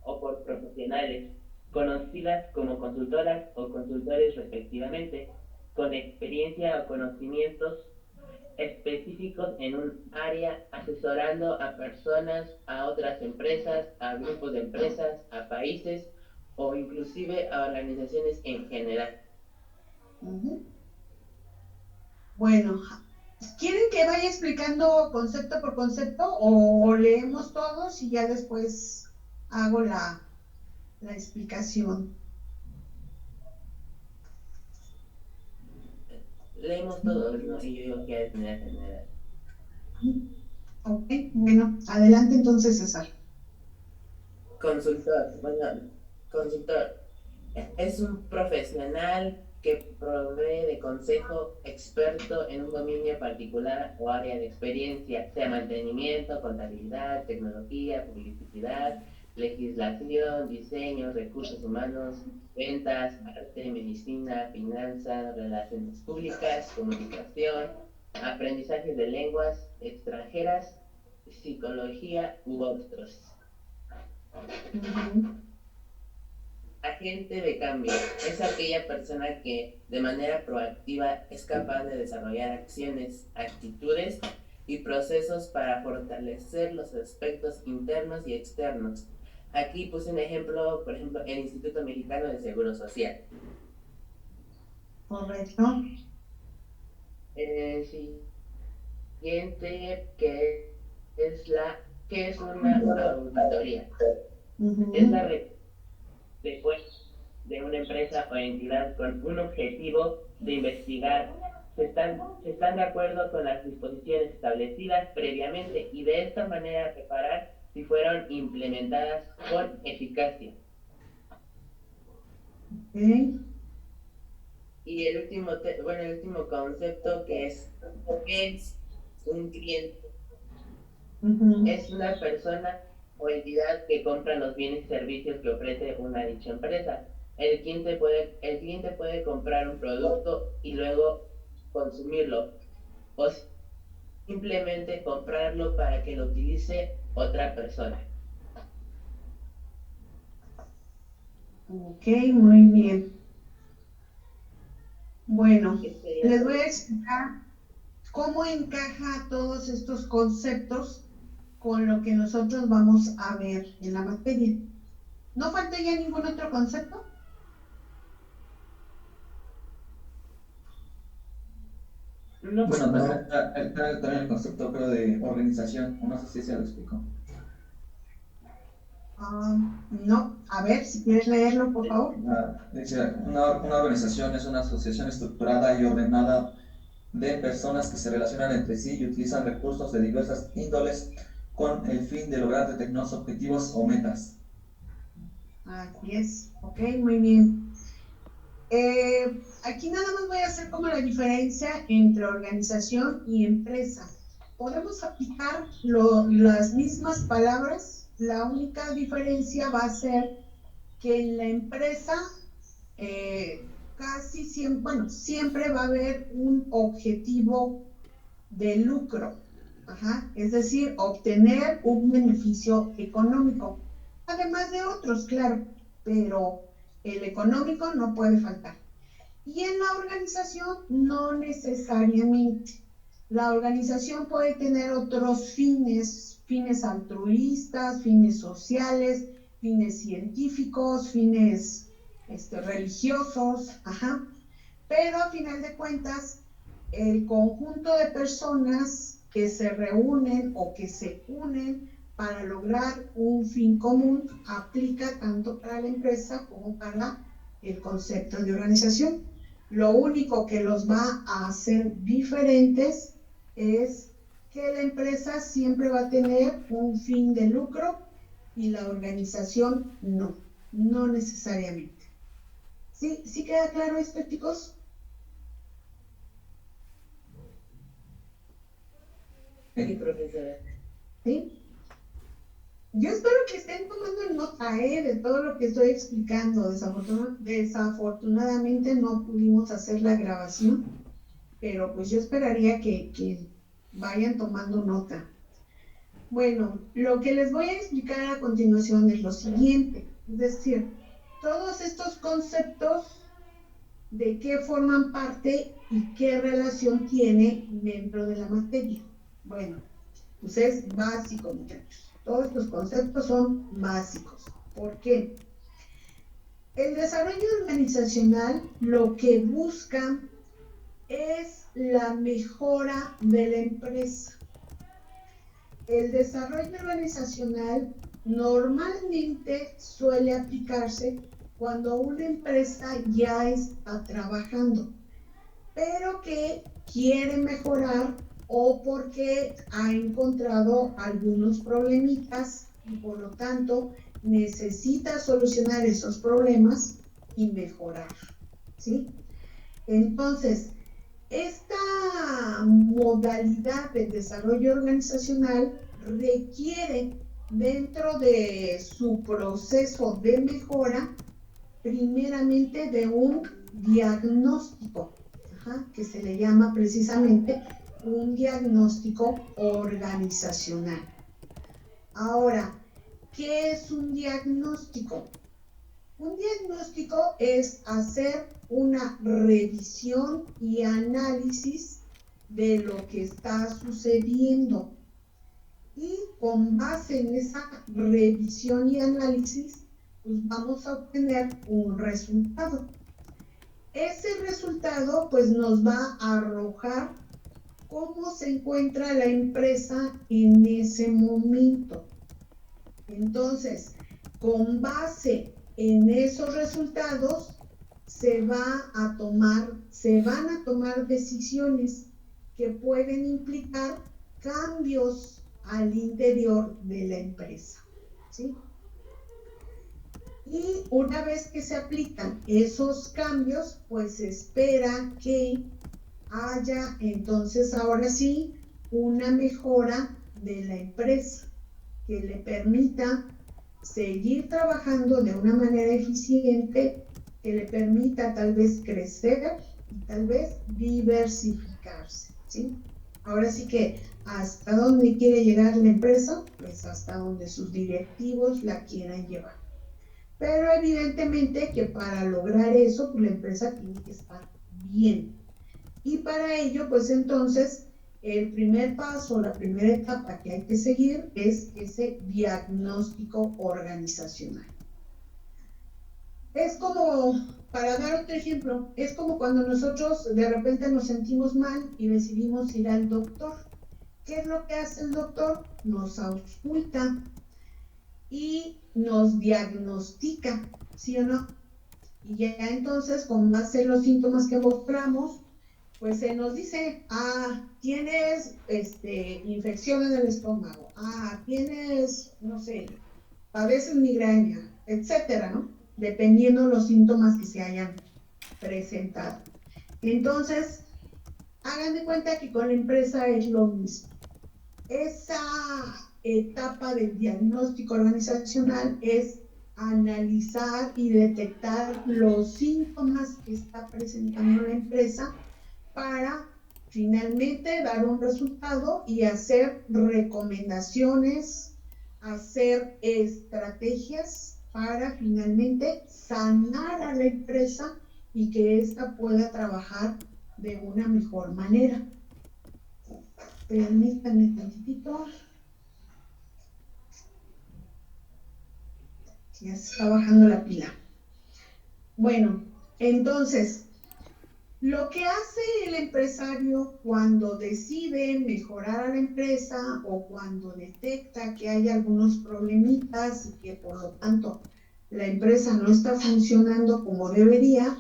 o por profesionales, conocidas como consultoras o consultores respectivamente, con experiencia o conocimientos específicos en un área, asesorando a personas, a otras empresas, a grupos de empresas, a países o inclusive a organizaciones en general. Bueno, ¿quieren que vaya explicando concepto por concepto o leemos todos y ya después hago la explicación? Leemos todos, ¿no? Y yo digo que es general. Ok, bueno, adelante entonces, César. Consultor, bueno, consultor. es un profesional que provee de consejo experto en un dominio particular o área de experiencia, sea mantenimiento, contabilidad, tecnología, publicidad, legislación, diseño, recursos humanos, ventas, arte, medicina, finanzas, relaciones públicas, comunicación, aprendizaje de lenguas extranjeras, psicología u otros. Ujú. Agente de cambio es aquella persona que de manera proactiva es capaz de desarrollar acciones, actitudes y procesos para fortalecer los aspectos internos y externos. Aquí puse un ejemplo, por ejemplo, el Instituto Mexicano de Seguro Social. Correcto. Siguiente, que es una auditoría. Ujú. Es la después de una empresa o entidad con un objetivo de investigar, se están de acuerdo con las disposiciones establecidas previamente y de esta manera reparar si fueron implementadas con eficacia. Ok. Y el último, el último concepto que es un cliente. Ujú. Es una persona o entidad que compra los bienes y servicios que ofrece una dicha empresa. El cliente puede comprar un producto y luego consumirlo, o simplemente comprarlo para que lo utilice otra persona. Ok, muy bien. Bueno, ¿Qué sería les todo? voy a explicar cómo encaja todos estos conceptos con lo que nosotros vamos a ver en la materia. ¿No falta ya ningún otro concepto? No, Bueno, No, también el concepto, creo, de organización, no sé si se lo explico. No, a ver, si quieres leerlo, por favor. Dice, una organización es una asociación estructurada y ordenada de personas que se relacionan entre sí y utilizan recursos de diversas índoles con el fin de lograr determinados objetivos o metas. Así es, ok, muy bien. Aquí nada más voy a hacer como la diferencia entre organización y empresa. Podemos aplicar las mismas palabras, la única diferencia va a ser que en la empresa casi siempre, bueno, siempre va a haber un objetivo de lucro, es decir, obtener un beneficio económico, además de otros, claro, pero el económico no puede faltar. Y en la organización no necesariamente. La organización puede tener otros fines altruistas, fines sociales, fines científicos, fines religiosos, pero a final de cuentas, el conjunto de personas que se reúnen o que se unen para lograr un fin común aplica tanto para la empresa como para el concepto de organización. Lo único que los va a hacer diferentes es que la empresa siempre va a tener un fin de lucro y la organización no necesariamente. ¿Sí queda claro esto, chicos? Sí, profesora. ¿Sí? Yo espero que estén tomando nota de todo lo que estoy explicando. Desafortunadamente no pudimos hacer la grabación, pero pues yo esperaría que vayan tomando nota. Bueno, lo que les voy a explicar a continuación es lo siguiente, es decir, todos estos conceptos de qué forman parte y qué relación tiene dentro de la materia. Bueno, pues es básico, muchachos. Todos estos conceptos son básicos. ¿Por qué? El desarrollo organizacional lo que busca es la mejora de la empresa. El desarrollo organizacional normalmente suele aplicarse cuando una empresa ya está trabajando, pero que quiere mejorar o porque ha encontrado algunos problemitas y por lo tanto necesita solucionar esos problemas y mejorar, ¿sí? Entonces, esta modalidad de desarrollo organizacional requiere dentro de su proceso de mejora, primeramente de un diagnóstico, que se le llama precisamente un diagnóstico organizacional. Ahora, ¿qué es un diagnóstico? Un diagnóstico es hacer una revisión y análisis de lo que está sucediendo. Y con base en esa revisión y análisis, pues vamos a obtener un resultado. Ese resultado pues nos va a arrojar cómo se encuentra la empresa en ese momento. Entonces, con base en esos resultados se van a tomar decisiones que pueden implicar cambios al interior de la empresa, ¿sí? Y una vez que se aplican esos cambios, pues se espera que haya entonces ahora sí una mejora de la empresa que le permita seguir trabajando de una manera eficiente, que le permita tal vez crecer y tal vez diversificarse, ¿sí? Ahora sí que hasta dónde quiere llegar la empresa, pues hasta donde sus directivos la quieran llevar. Pero evidentemente que para lograr eso, pues la empresa tiene que estar bien. Y para ello, pues entonces, el primer paso, la primera etapa que hay que seguir es ese diagnóstico organizacional. Es como, para dar otro ejemplo, es como cuando nosotros de repente nos sentimos mal y decidimos ir al doctor. ¿Qué es lo que hace el doctor? Nos ausculta y nos diagnostica, ¿sí o no? Y ya entonces, con base en los síntomas que mostramos, pues se nos dice, tienes infección en el estómago, tienes, no sé, padeces migraña, etcétera, ¿no? Dependiendo los síntomas que se hayan presentado. Entonces, hagan de cuenta que con la empresa es lo mismo. Esa etapa del diagnóstico organizacional es analizar y detectar los síntomas que está presentando la empresa para finalmente dar un resultado y hacer recomendaciones, hacer estrategias para finalmente sanar a la empresa y que ésta pueda trabajar de una mejor manera. Permítanme tantito. Ya se está bajando la pila. Bueno, entonces, lo que hace el empresario cuando decide mejorar a la empresa o cuando detecta que hay algunos problemitas y que por lo tanto la empresa no está funcionando como debería,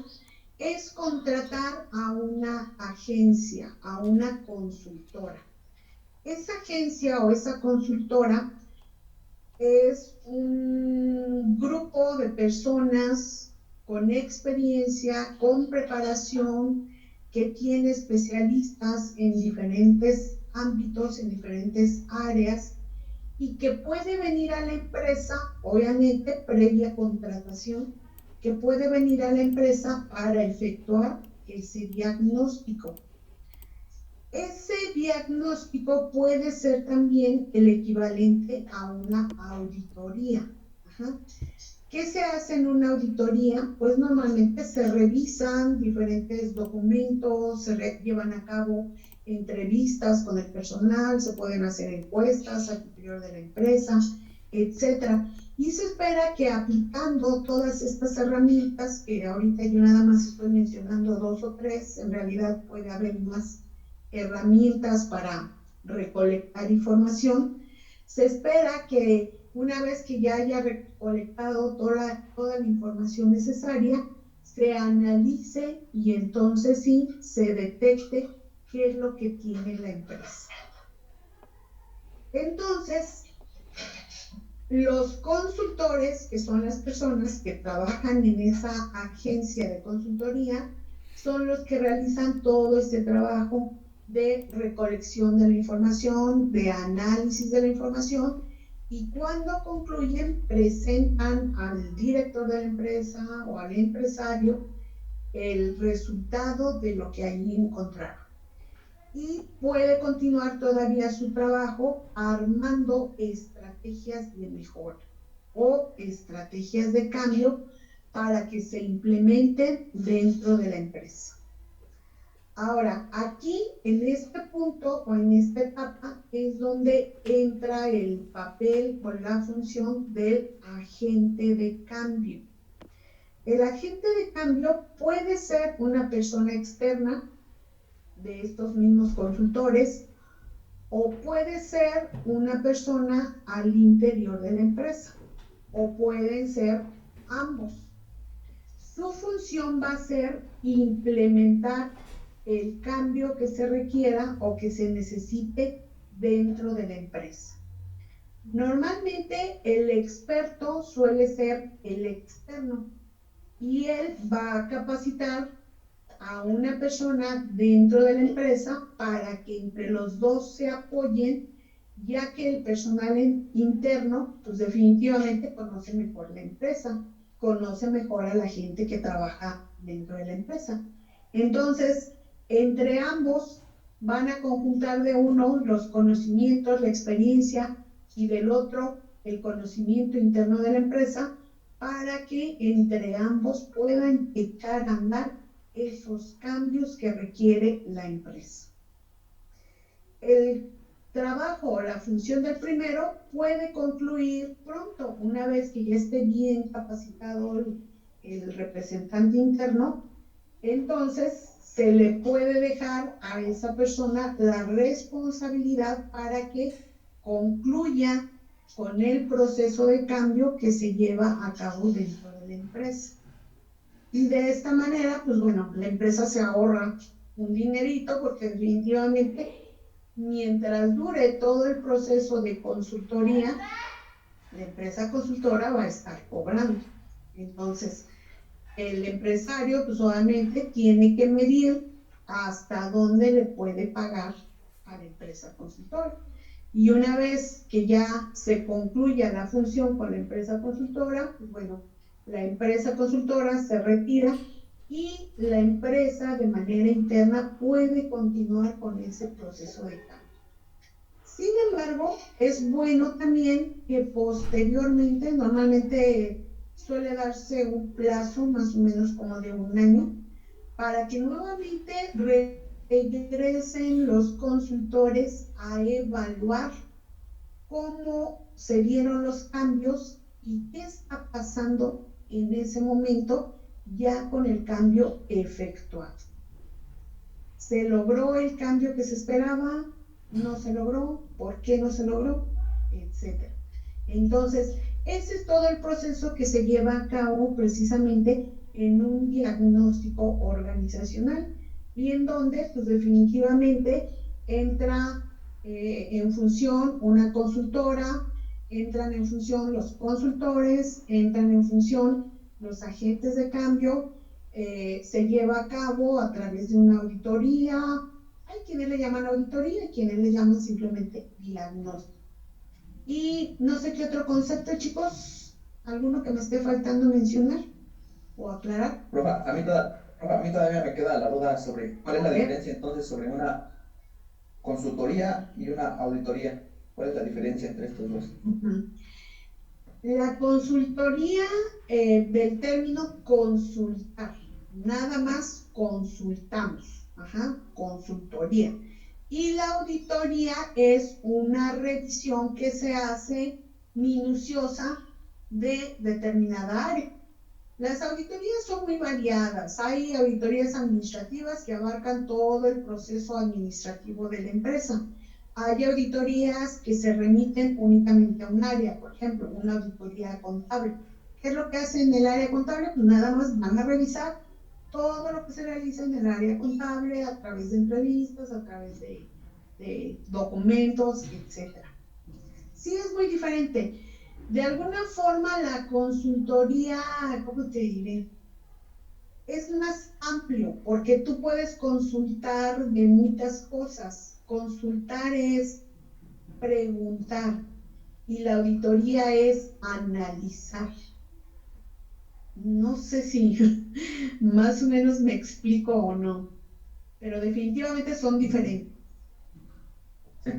es contratar a una agencia, a una consultora. Esa agencia o esa consultora es un grupo de personas con experiencia, con preparación, que tiene especialistas en diferentes ámbitos, en diferentes áreas, y que puede venir a la empresa, obviamente previa contratación, que puede venir a la empresa para efectuar ese diagnóstico. Ese diagnóstico puede ser también el equivalente a una auditoría. ¿Qué se hace en una auditoría? Pues normalmente se revisan diferentes documentos, se llevan a cabo entrevistas con el personal, se pueden hacer encuestas al interior de la empresa, etcétera. Y se espera que aplicando todas estas herramientas, que ahorita yo nada más estoy mencionando 2 o 3, en realidad puede haber más herramientas para recolectar información, se espera que una vez que ya haya recolectado toda la información necesaria, se analice y entonces sí se detecte qué es lo que tiene la empresa. Entonces, Los consultores, que son las personas que trabajan en esa agencia de consultoría, son los que realizan todo este trabajo de recolección de la información, de análisis de la información, y cuando concluyen presentan al director de la empresa o al empresario el resultado de lo que allí encontraron. Y puede continuar todavía su trabajo armando estrategias de mejora o estrategias de cambio para que se implementen dentro de la empresa. Ahora, aquí en este punto o en esta etapa es donde entra el papel o la función del agente de cambio. El agente de cambio puede ser una persona externa de estos mismos consultores o puede ser una persona al interior de la empresa o pueden ser ambos. Su función va a ser implementar el cambio que se requiera o que se necesite dentro de la empresa. Normalmente el experto suele ser el externo y él va a capacitar a una persona dentro de la empresa para que entre los dos se apoyen, ya que el personal interno pues definitivamente conoce mejor la empresa, conoce mejor a la gente que trabaja dentro de la empresa. Entonces, entre ambos van a conjuntar de uno los conocimientos, la experiencia, y del otro el conocimiento interno de la empresa, para que entre ambos puedan echar a andar esos cambios que requiere la empresa. El trabajo o la función del primero puede concluir pronto, una vez que ya esté bien capacitado el representante interno. Entonces se le puede dejar a esa persona la responsabilidad para que concluya con el proceso de cambio que se lleva a cabo dentro de la empresa. Y de esta manera, pues bueno, la empresa se ahorra un dinerito, porque definitivamente mientras dure todo el proceso de consultoría, la empresa consultora va a estar cobrando. Entonces, el empresario pues obviamente tiene que medir hasta dónde le puede pagar a la empresa consultora. Y una vez que ya se concluya la función con la empresa consultora, pues bueno, la empresa consultora se retira y la empresa de manera interna puede continuar con ese proceso de cambio. Sin embargo, es bueno también que posteriormente, normalmente suele darse un plazo más o menos como de 1 año, para que nuevamente regresen los consultores a evaluar cómo se dieron los cambios y qué está pasando en ese momento ya con el cambio efectuado. ¿Se logró el cambio que se esperaba? ¿No se logró? ¿Por qué no se logró? Etcétera. Entonces, ese es todo el proceso que se lleva a cabo precisamente en un diagnóstico organizacional, y en donde pues definitivamente entra en función una consultora, entran en función los consultores, entran en función los agentes de cambio, se lleva a cabo a través de una auditoría. Hay quienes le llaman auditoría y quienes le llaman simplemente diagnóstico. Y no sé qué otro concepto, chicos, alguno que me esté faltando mencionar o aclarar. Profa, a mí todavía me queda la duda sobre cuál es la diferencia entonces sobre una consultoría y una auditoría. ¿Cuál es la diferencia entre estos dos? La consultoría del término consultar, nada más consultamos, consultoría. Y la auditoría es una revisión que se hace minuciosa de determinada área. Las auditorías son muy variadas. Hay auditorías administrativas que abarcan todo el proceso administrativo de la empresa. Hay auditorías que se remiten únicamente a un área, por ejemplo, una auditoría contable. ¿Qué es lo que hace en el área contable? Pues nada más van a revisar todo lo que se realiza en el área contable a través de entrevistas, a través de documentos, etc. Sí, es muy diferente. De alguna forma la consultoría, ¿cómo te diré? Es más amplio porque tú puedes consultar de muchas cosas. Consultar es preguntar y la auditoría es analizar. No sé si más o menos me explico o no, pero definitivamente son diferentes. Sí.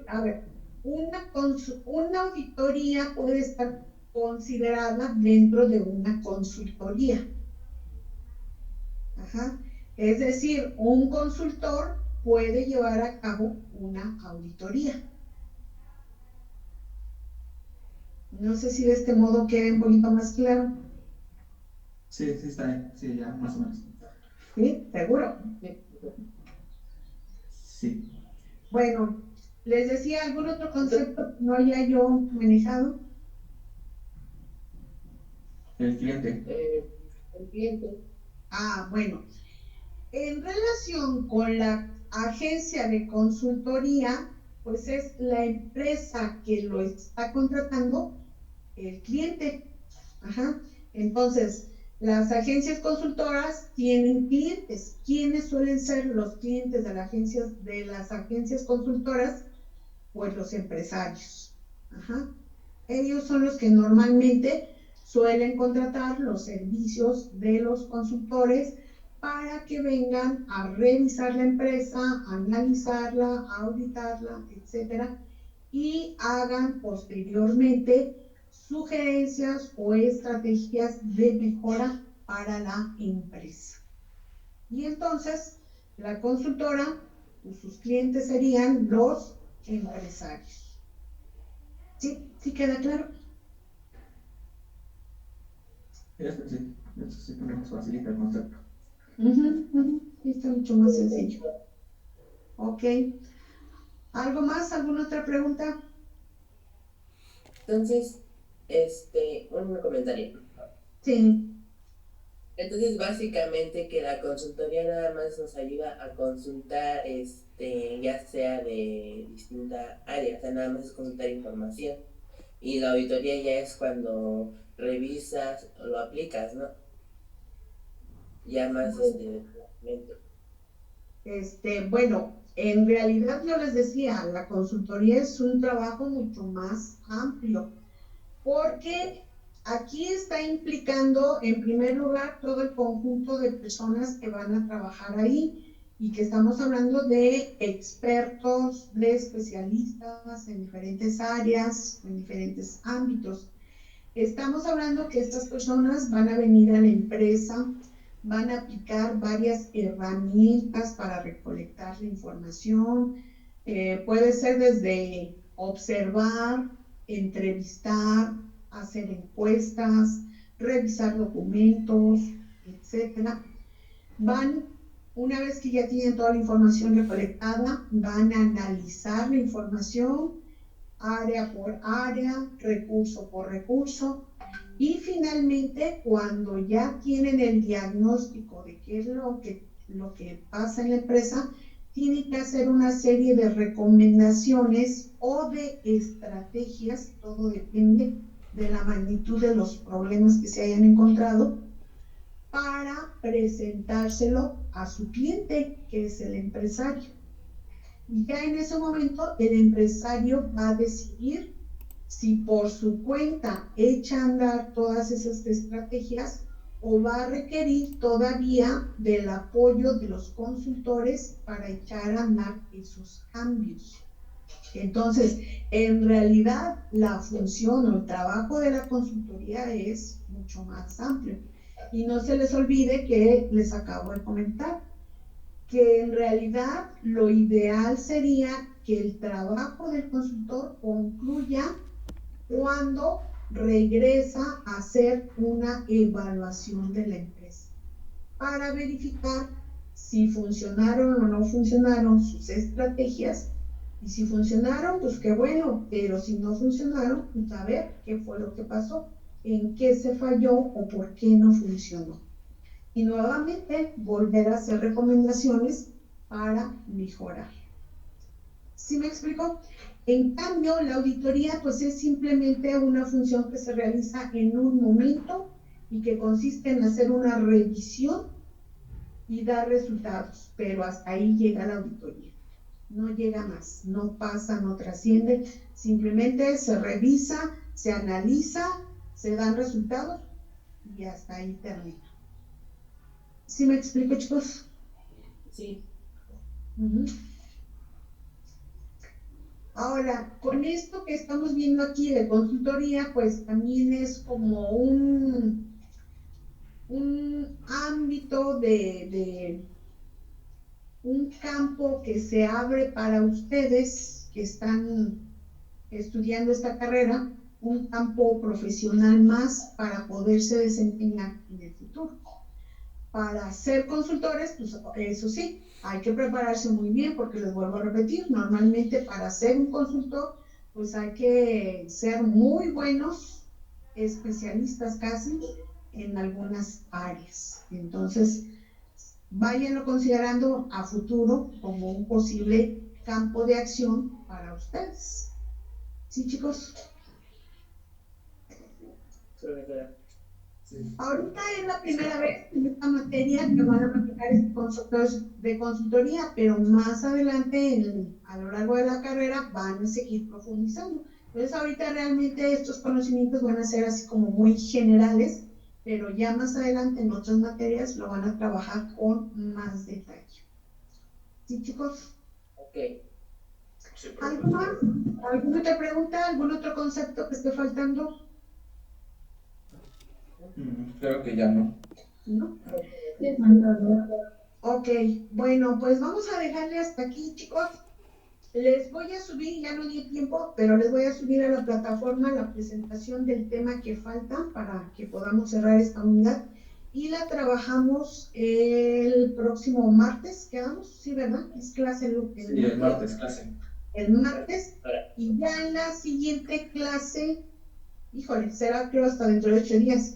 A ver, una auditoría puede estar considerada dentro de una consultoría. Ajá. Es decir, un consultor puede llevar a cabo una auditoría. No sé si de este modo queda un poquito más claro. Sí, sí está bien. Sí, ya, más o menos. ¿Sí? ¿Seguro? Sí. Bueno, les decía algún otro concepto que no haya yo manejado. El cliente. El cliente. Bueno, en relación con la agencia de consultoría, pues es la empresa que lo está contratando el cliente. Ajá. Entonces, las agencias consultoras tienen clientes. ¿Quiénes suelen ser los clientes de las agencias consultoras? Pues los empresarios. Ajá. Ellos son los que normalmente suelen contratar los servicios de los consultores para que vengan a revisar la empresa, analizarla, auditarla, etcétera, y hagan posteriormente sugerencias o estrategias de mejora para la empresa. Y entonces, la consultora, pues, sus clientes serían los empresarios. ¿Sí? ¿Sí queda claro? Eso sí. Eso sí nos facilita el concepto. Sí, está mucho más sencillo. Ok. ¿Algo más? ¿Alguna otra pregunta? Entonces, un comentario. Sí. Entonces, básicamente que la consultoría nada más nos ayuda a consultar, ya sea de distinta área, o sea, nada más es consultar información. Y la auditoría ya es cuando revisas o lo aplicas, ¿no? Ya más, detalladamente. Bueno, en realidad yo les decía, la consultoría es un trabajo mucho más amplio, porque aquí está implicando, en primer lugar, todo el conjunto de personas que van a trabajar ahí y que estamos hablando de expertos, de especialistas en diferentes áreas, en diferentes ámbitos. Estamos hablando que estas personas van a venir a la empresa, van a aplicar varias herramientas para recolectar la información. Puede ser desde observar, entrevistar, hacer encuestas, revisar documentos, etcétera. Una vez que ya tienen toda la información recolectada, van a analizar la información área por área, recurso por recurso. Y finalmente, cuando ya tienen el diagnóstico de qué es lo que pasa en la empresa, tienen que hacer una serie de recomendaciones o de estrategias, todo depende de la magnitud de los problemas que se hayan encontrado, para presentárselo a su cliente, que es el empresario. Y ya en ese momento el empresario va a decidir si por su cuenta echa a andar todas esas estrategias o va a requerir todavía del apoyo de los consultores para echar a andar esos cambios. Entonces, en realidad, la función o el trabajo de la consultoría es mucho más amplio. Y no se les olvide que les acabo de comentar que en realidad lo ideal sería que el trabajo del consultor concluya cuando regresa a hacer una evaluación de la empresa para verificar si funcionaron o no funcionaron sus estrategias, y si funcionaron, pues qué bueno, pero si no funcionaron, pues a ver qué fue lo que pasó, en qué se falló o por qué no funcionó. Y nuevamente volver a hacer recomendaciones para mejorar. ¿Sí me explico? En cambio, la auditoría pues es simplemente una función que se realiza en un momento y que consiste en hacer una revisión y dar resultados, pero hasta ahí llega la auditoría. No llega más, no pasa, no trasciende, simplemente se revisa, se analiza, se dan resultados y hasta ahí termina. ¿Sí me explico, chicos? Sí. Ahora, con esto que estamos viendo aquí de consultoría, pues también es como un ámbito de un campo que se abre para ustedes que están estudiando esta carrera, un campo profesional más para poderse desempeñar en el futuro. Para ser consultores, pues eso sí, hay que prepararse muy bien porque les vuelvo a repetir, normalmente para ser un consultor, pues hay que ser muy buenos, especialistas casi en algunas áreas. Entonces, váyanlo considerando a futuro como un posible campo de acción para ustedes. ¿Sí, chicos? Sí. Ahorita es la primera vez en esta materia que van a practicar conceptos de consultoría, pero más adelante, a lo largo de la carrera, van a seguir profundizando. Entonces, ahorita realmente estos conocimientos van a ser así como muy generales, pero ya más adelante en otras materias lo van a trabajar con más detalle. ¿Sí, chicos? Ok. ¿Algo más? ¿Alguna otra pregunta? ¿Algún otro concepto que esté faltando? Creo que ya no. ¿No? Ok, bueno, pues vamos a dejarle hasta aquí, chicos. Les voy a subir, ya no di tiempo, pero les voy a subir a la plataforma la presentación del tema que falta para que podamos cerrar esta unidad y la trabajamos el próximo martes, ¿quedamos? Sí, ¿verdad? Es clase El martes, clase. El martes, y ya en la siguiente clase, híjole, será creo hasta dentro de 8 días,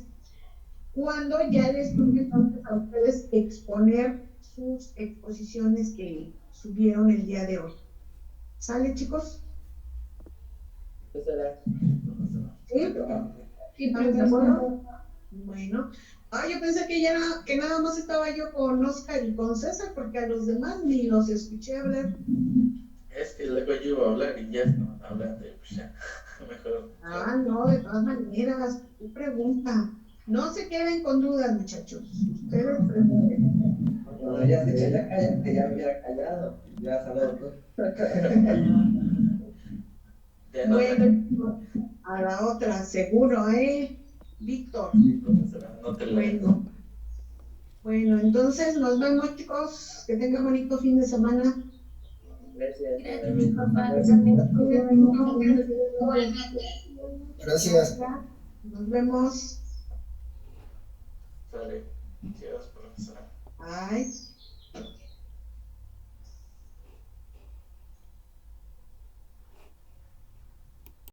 cuando ya les toque entonces a ustedes exponer sus exposiciones que subieron el día de hoy. ¿Sale, chicos? Profesora. ¿Sí? ¿Sí, ¿estamos de acuerdo? Bueno. Yo pensé que que nada más estaba yo con Oscar y con César, porque a los demás ni los escuché hablar. Es que luego yo iba a hablar y ya no hablando, pues ya, mejor. No, de todas maneras, tu pregunta. No se queden con dudas, muchachos. Ustedes pregunten. Bueno, ya se ya cállate, ya me hubiera callado. Ya has hablado todo. Ya no, Bueno, a la otra, seguro, Víctor. profesora, no te lo. Bueno, entonces nos vemos, chicos. Que tengan bonito fin de semana. Gracias. Gracias. Nos vemos. Sale. Gracias, profesora. Bye.